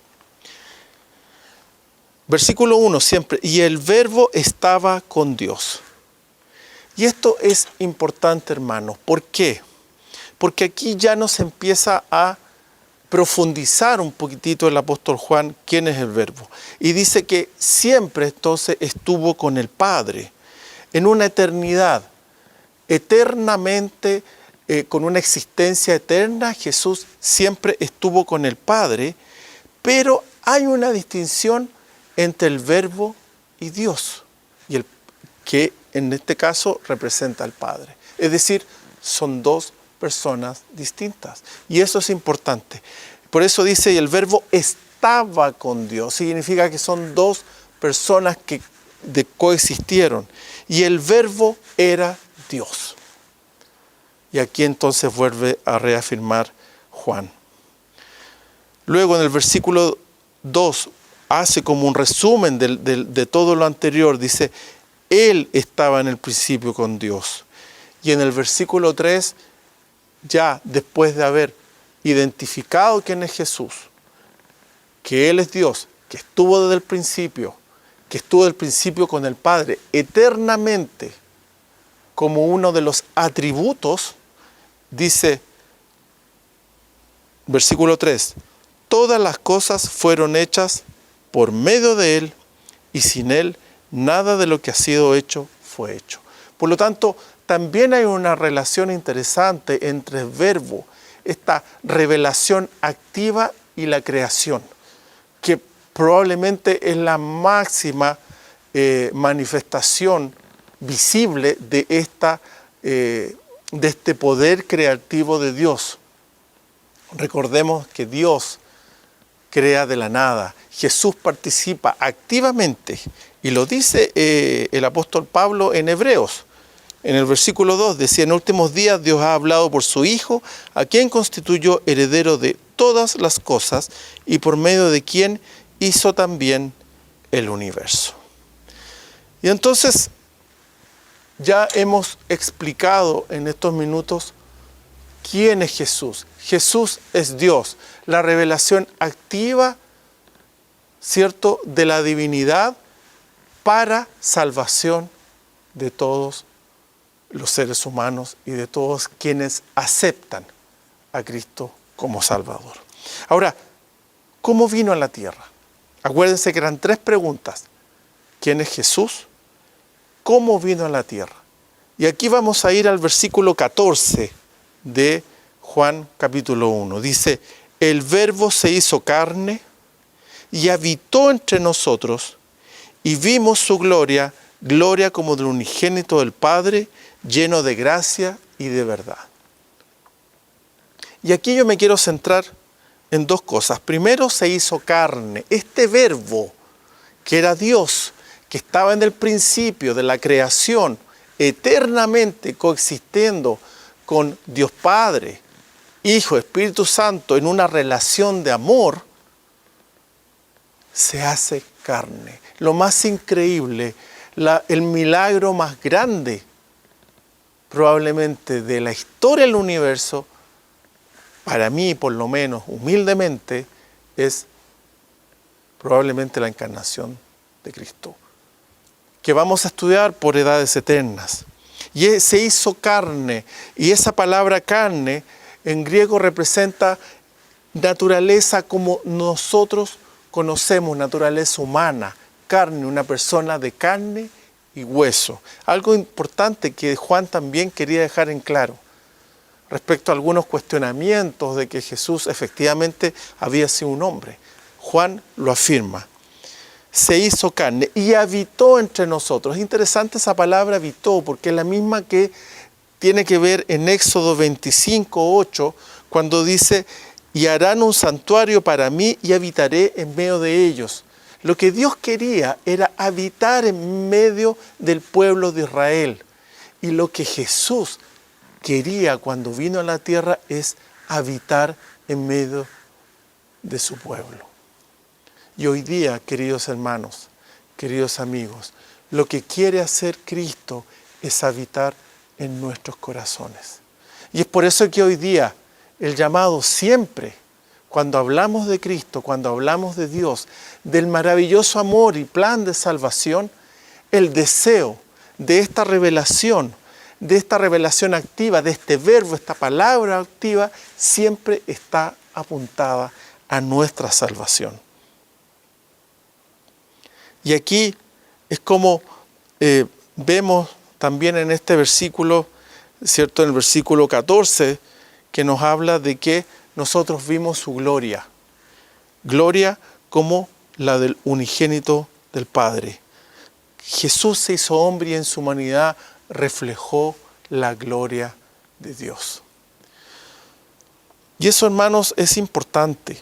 Versículo 1 siempre, y el verbo estaba con Dios. Y esto es importante, hermanos. ¿Por qué? Porque aquí ya nos empieza a profundizar un poquitito el apóstol Juan quién es el verbo. Y dice que siempre entonces estuvo con el Padre, en una eternidad, eternamente, con una existencia eterna. Jesús siempre estuvo con el Padre, pero hay una distinción entre el verbo y Dios, y el que en este caso representa al Padre. Es decir, son dos personas distintas. Y eso es importante. Por eso dice, y el verbo estaba con Dios. Significa que son dos personas que coexistieron. Y el verbo era Dios. Y aquí entonces vuelve a reafirmar Juan. Luego en el versículo 2, hace como un resumen de todo lo anterior. Dice, Él estaba en el principio con Dios. Y en el versículo 3, ya después de haber identificado quién es Jesús, que Él es Dios, que estuvo desde el principio, con el Padre, eternamente, como uno de los atributos, dice, versículo 3, todas las cosas fueron hechas por medio de Él, y sin Él nada de lo que ha sido hecho fue hecho. Por lo tanto, también hay una relación interesante entre el verbo, esta revelación activa y la creación, que probablemente es la máxima manifestación visible de este poder creativo de Dios. Recordemos que Dios crea de la nada. Jesús participa activamente, y lo dice el apóstol Pablo en Hebreos. En el versículo 2 decía, en últimos días Dios ha hablado por su Hijo, a quien constituyó heredero de todas las cosas y por medio de quien hizo también el universo. Y entonces ya hemos explicado en estos minutos quién es Jesús. Jesús es Dios, la revelación activa, ¿cierto?, de la divinidad para salvación de todos los seres humanos y de todos quienes aceptan a Cristo como Salvador. Ahora, ¿cómo vino a la tierra? Acuérdense que eran 3 preguntas. ¿Quién es Jesús? ¿Cómo vino a la tierra? Y aquí vamos a ir al versículo 14 de Juan capítulo 1. Dice, el Verbo se hizo carne y habitó entre nosotros, y vimos su gloria, gloria como del unigénito del Padre, lleno de gracia y de verdad. Y aquí yo me quiero centrar en dos cosas. Primero, se hizo carne. Este verbo, que era Dios, que estaba en el principio de la creación, eternamente coexistiendo con Dios Padre, Hijo, Espíritu Santo, en una relación de amor, se hace carne. Lo más increíble, el milagro más grande, probablemente de la historia del universo, para mí por lo menos, humildemente, es probablemente la encarnación de Cristo, que vamos a estudiar por edades eternas. Y se hizo carne, y esa palabra carne en griego representa naturaleza como nosotros conocemos, naturaleza humana, carne, una persona de carne y hueso. Algo importante que Juan también quería dejar en claro respecto a algunos cuestionamientos de que Jesús efectivamente había sido un hombre. Juan lo afirma. Se hizo carne y habitó entre nosotros. Es interesante esa palabra habitó, porque es la misma que tiene que ver en Éxodo 25:8, cuando dice, y harán un santuario para mí y habitaré en medio de ellos. Lo que Dios quería era habitar en medio del pueblo de Israel. Y lo que Jesús quería cuando vino a la tierra es habitar en medio de su pueblo. Y hoy día, queridos hermanos, queridos amigos, lo que quiere hacer Cristo es habitar en nuestros corazones. Y es por eso que hoy día el llamado siempre, cuando hablamos de Cristo, cuando hablamos de Dios, del maravilloso amor y plan de salvación, el deseo de esta revelación activa, de este verbo, esta palabra activa, siempre está apuntada a nuestra salvación. Y aquí es como vemos también en este versículo, ¿cierto? En el versículo 14, que nos habla de que nosotros vimos su gloria. Gloria como la del unigénito del Padre. Jesús se hizo hombre y en su humanidad reflejó la gloria de Dios. Y eso, hermanos, es importante.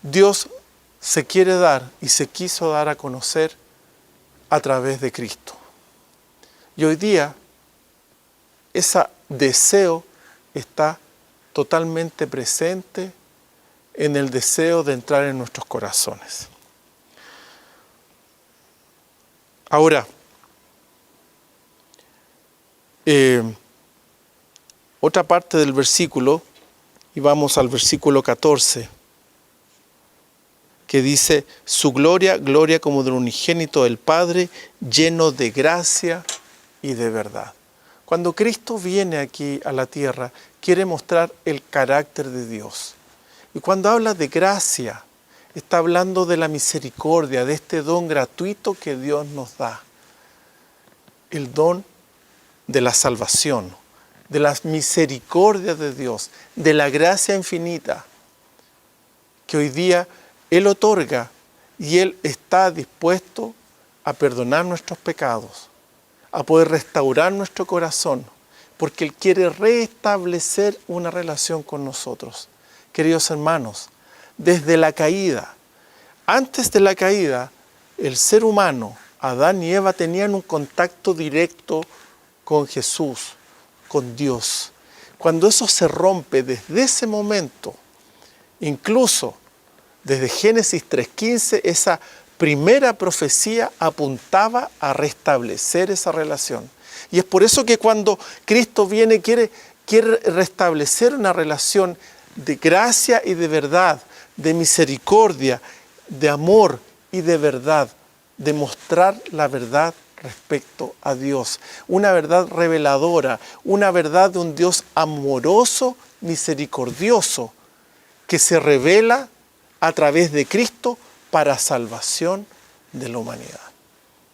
Dios se quiere dar y se quiso dar a conocer a través de Cristo. Y hoy día ese deseo está totalmente presente en el deseo de entrar en nuestros corazones. Ahora, otra parte del versículo, y vamos al versículo 14, que dice, su gloria, gloria como del unigénito del Padre, lleno de gracia y de verdad. Cuando Cristo viene aquí a la tierra, quiere mostrar el carácter de Dios. Y cuando habla de gracia, está hablando de la misericordia, de este don gratuito que Dios nos da. El don de la salvación, de las misericordias de Dios, de la gracia infinita que hoy día Él otorga, y Él está dispuesto a perdonar nuestros pecados, a poder restaurar nuestro corazón, porque Él quiere restablecer una relación con nosotros. Queridos hermanos, desde la caída, antes de la caída, el ser humano, Adán y Eva, tenían un contacto directo con Jesús, con Dios. Cuando eso se rompe desde ese momento, incluso desde Génesis 3:15, esa primera profecía apuntaba a restablecer esa relación. Y es por eso que cuando Cristo viene quiere restablecer una relación de gracia y de verdad, de misericordia, de amor y de verdad, de mostrar la verdad respecto a Dios. Una verdad reveladora, una verdad de un Dios amoroso, misericordioso, que se revela a través de Cristo para salvación de la humanidad.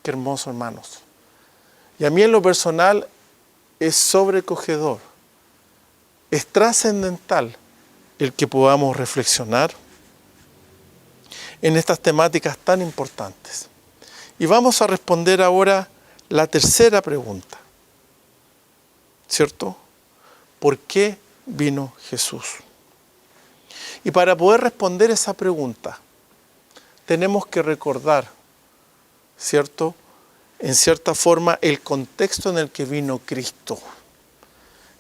Qué hermoso, hermanos. Y a mí en lo personal es sobrecogedor, es trascendental el que podamos reflexionar en estas temáticas tan importantes. Y vamos a responder ahora la tercera pregunta, ¿cierto? ¿Por qué vino Jesús? Y para poder responder esa pregunta, tenemos que recordar, ¿cierto?, en cierta forma, el contexto en el que vino Cristo.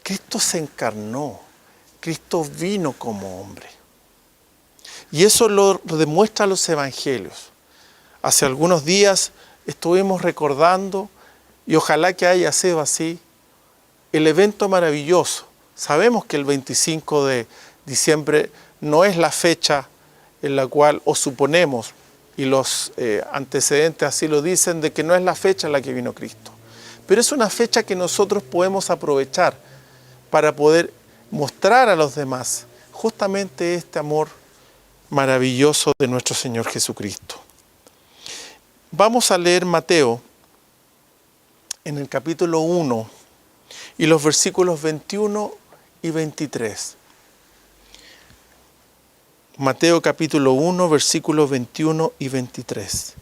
Cristo se encarnó, Cristo vino como hombre. Y eso lo demuestran los evangelios. Hace algunos días estuvimos recordando, y ojalá que haya sido así, el evento maravilloso. Sabemos que el 25 de diciembre no es la fecha en la cual, o suponemos, y los antecedentes así lo dicen, de que no es la fecha en la que vino Cristo. Pero es una fecha que nosotros podemos aprovechar para poder mostrar a los demás justamente este amor maravilloso de nuestro Señor Jesucristo. Vamos a leer Mateo en el capítulo 1 y los versículos 21 y 23. Mateo capítulo 1, versículos 21 y 23.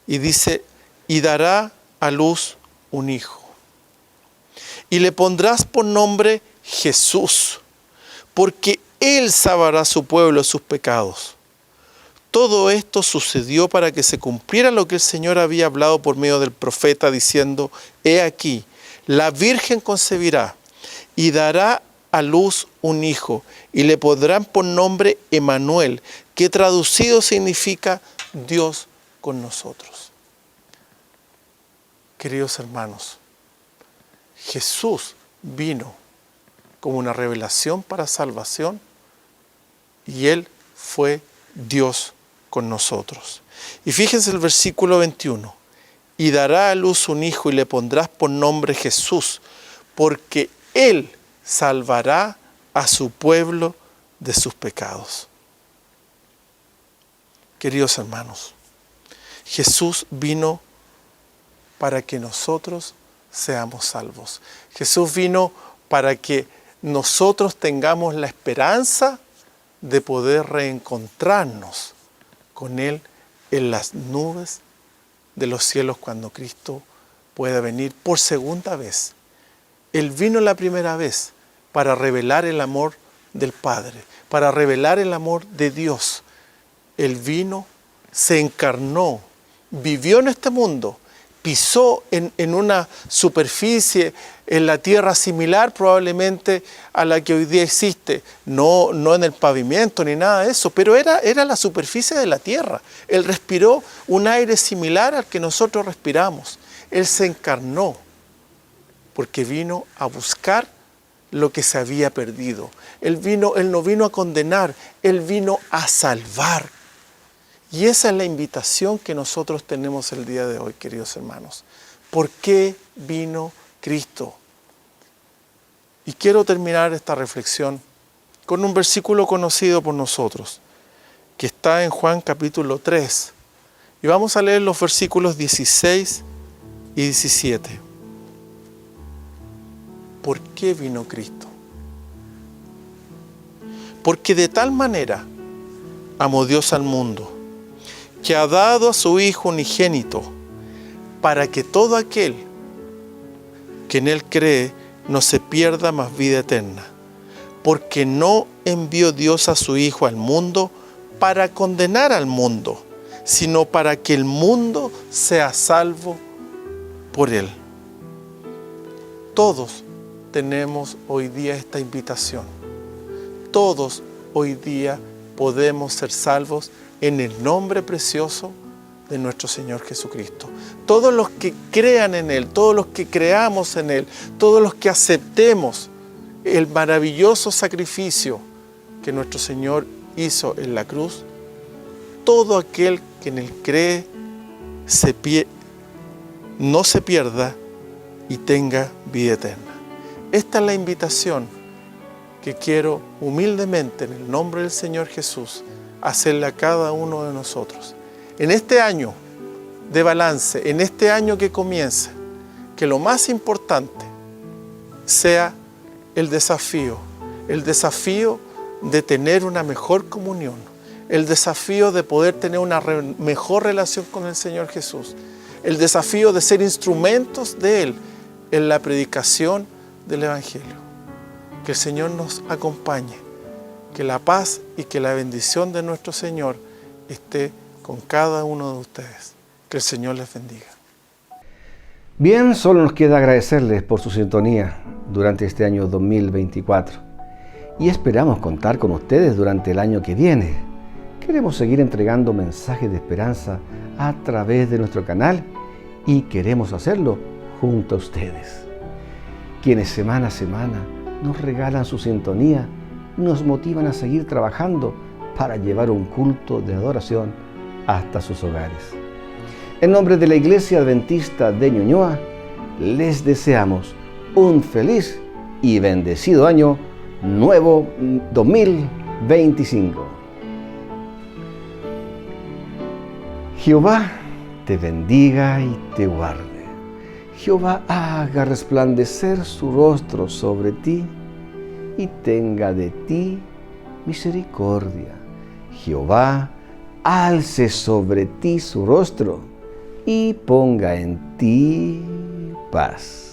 Y dice, y dará a luz un hijo. Y le pondrás por nombre Jesús, porque Él salvará a su pueblo de sus pecados. Todo esto sucedió para que se cumpliera lo que el Señor había hablado por medio del profeta, diciendo, he aquí, la Virgen concebirá y dará a luz un hijo, y le pondrán por nombre Emmanuel, que traducido significa Dios con nosotros. Queridos hermanos, Jesús vino como una revelación para salvación, y Él fue Dios con nosotros. Y fíjense el versículo 21, y dará a luz un hijo, y le pondrás por nombre Jesús, porque Él salvará a su pueblo de sus pecados. Queridos hermanos, Jesús vino para que nosotros seamos salvos. Jesús vino para que nosotros tengamos la esperanza de poder reencontrarnos con Él en las nubes de los cielos cuando Cristo pueda venir por segunda vez. Él vino la primera vez para revelar el amor del Padre, para revelar el amor de Dios. Él vino, se encarnó, vivió en este mundo, pisó en una superficie en la tierra similar probablemente a la que hoy día existe, no en el pavimento ni nada de eso, pero era la superficie de la tierra. Él respiró un aire similar al que nosotros respiramos. Él se encarnó porque vino a buscar lo que se había perdido. Él no vino a condenar, Él vino a salvar. Y esa es la invitación que nosotros tenemos el día de hoy, queridos hermanos. ¿Por qué vino Cristo? Y quiero terminar esta reflexión con un versículo conocido por nosotros, que está en Juan capítulo 3. Y vamos a leer los versículos 16 y 17. ¿Por qué vino Cristo? Porque de tal manera amó Dios al mundo, que ha dado a su Hijo unigénito, para que todo aquel que en Él cree no se pierda, mas vida eterna. Porque no envió Dios a su Hijo al mundo para condenar al mundo, sino para que el mundo sea salvo por Él. Todos tenemos hoy día esta invitación. Todos hoy día podemos ser salvos en el nombre precioso de nuestro Señor Jesucristo. Todos los que crean en Él, todos los que creamos en Él, todos los que aceptemos el maravilloso sacrificio que nuestro Señor hizo en la cruz, todo aquel que en Él cree no se pierda y tenga vida eterna. Esta es la invitación que quiero humildemente, en el nombre del Señor Jesús, hacerle a cada uno de nosotros. En este año de balance, en este año que comienza, que lo más importante sea el desafío de tener una mejor comunión, el desafío de poder tener una mejor relación con el Señor Jesús, el desafío de ser instrumentos de Él en la predicación del Evangelio. Que el Señor nos acompañe Que la paz y que la bendición de nuestro Señor esté con cada uno de ustedes. Que el Señor les bendiga. Bien, solo nos queda agradecerles por su sintonía durante este año 2024 y esperamos contar con ustedes durante el año que viene. Queremos seguir entregando mensajes de esperanza a través de nuestro canal y queremos hacerlo junto a ustedes, quienes semana a semana nos regalan su sintonía y nos motivan a seguir trabajando para llevar un culto de adoración hasta sus hogares. En nombre de la Iglesia Adventista de Ñuñoa, les deseamos un feliz y bendecido año nuevo 2025. Jehová te bendiga y te guarde. Jehová haga resplandecer su rostro sobre ti y tenga de ti misericordia. Jehová alce sobre ti su rostro y ponga en ti paz.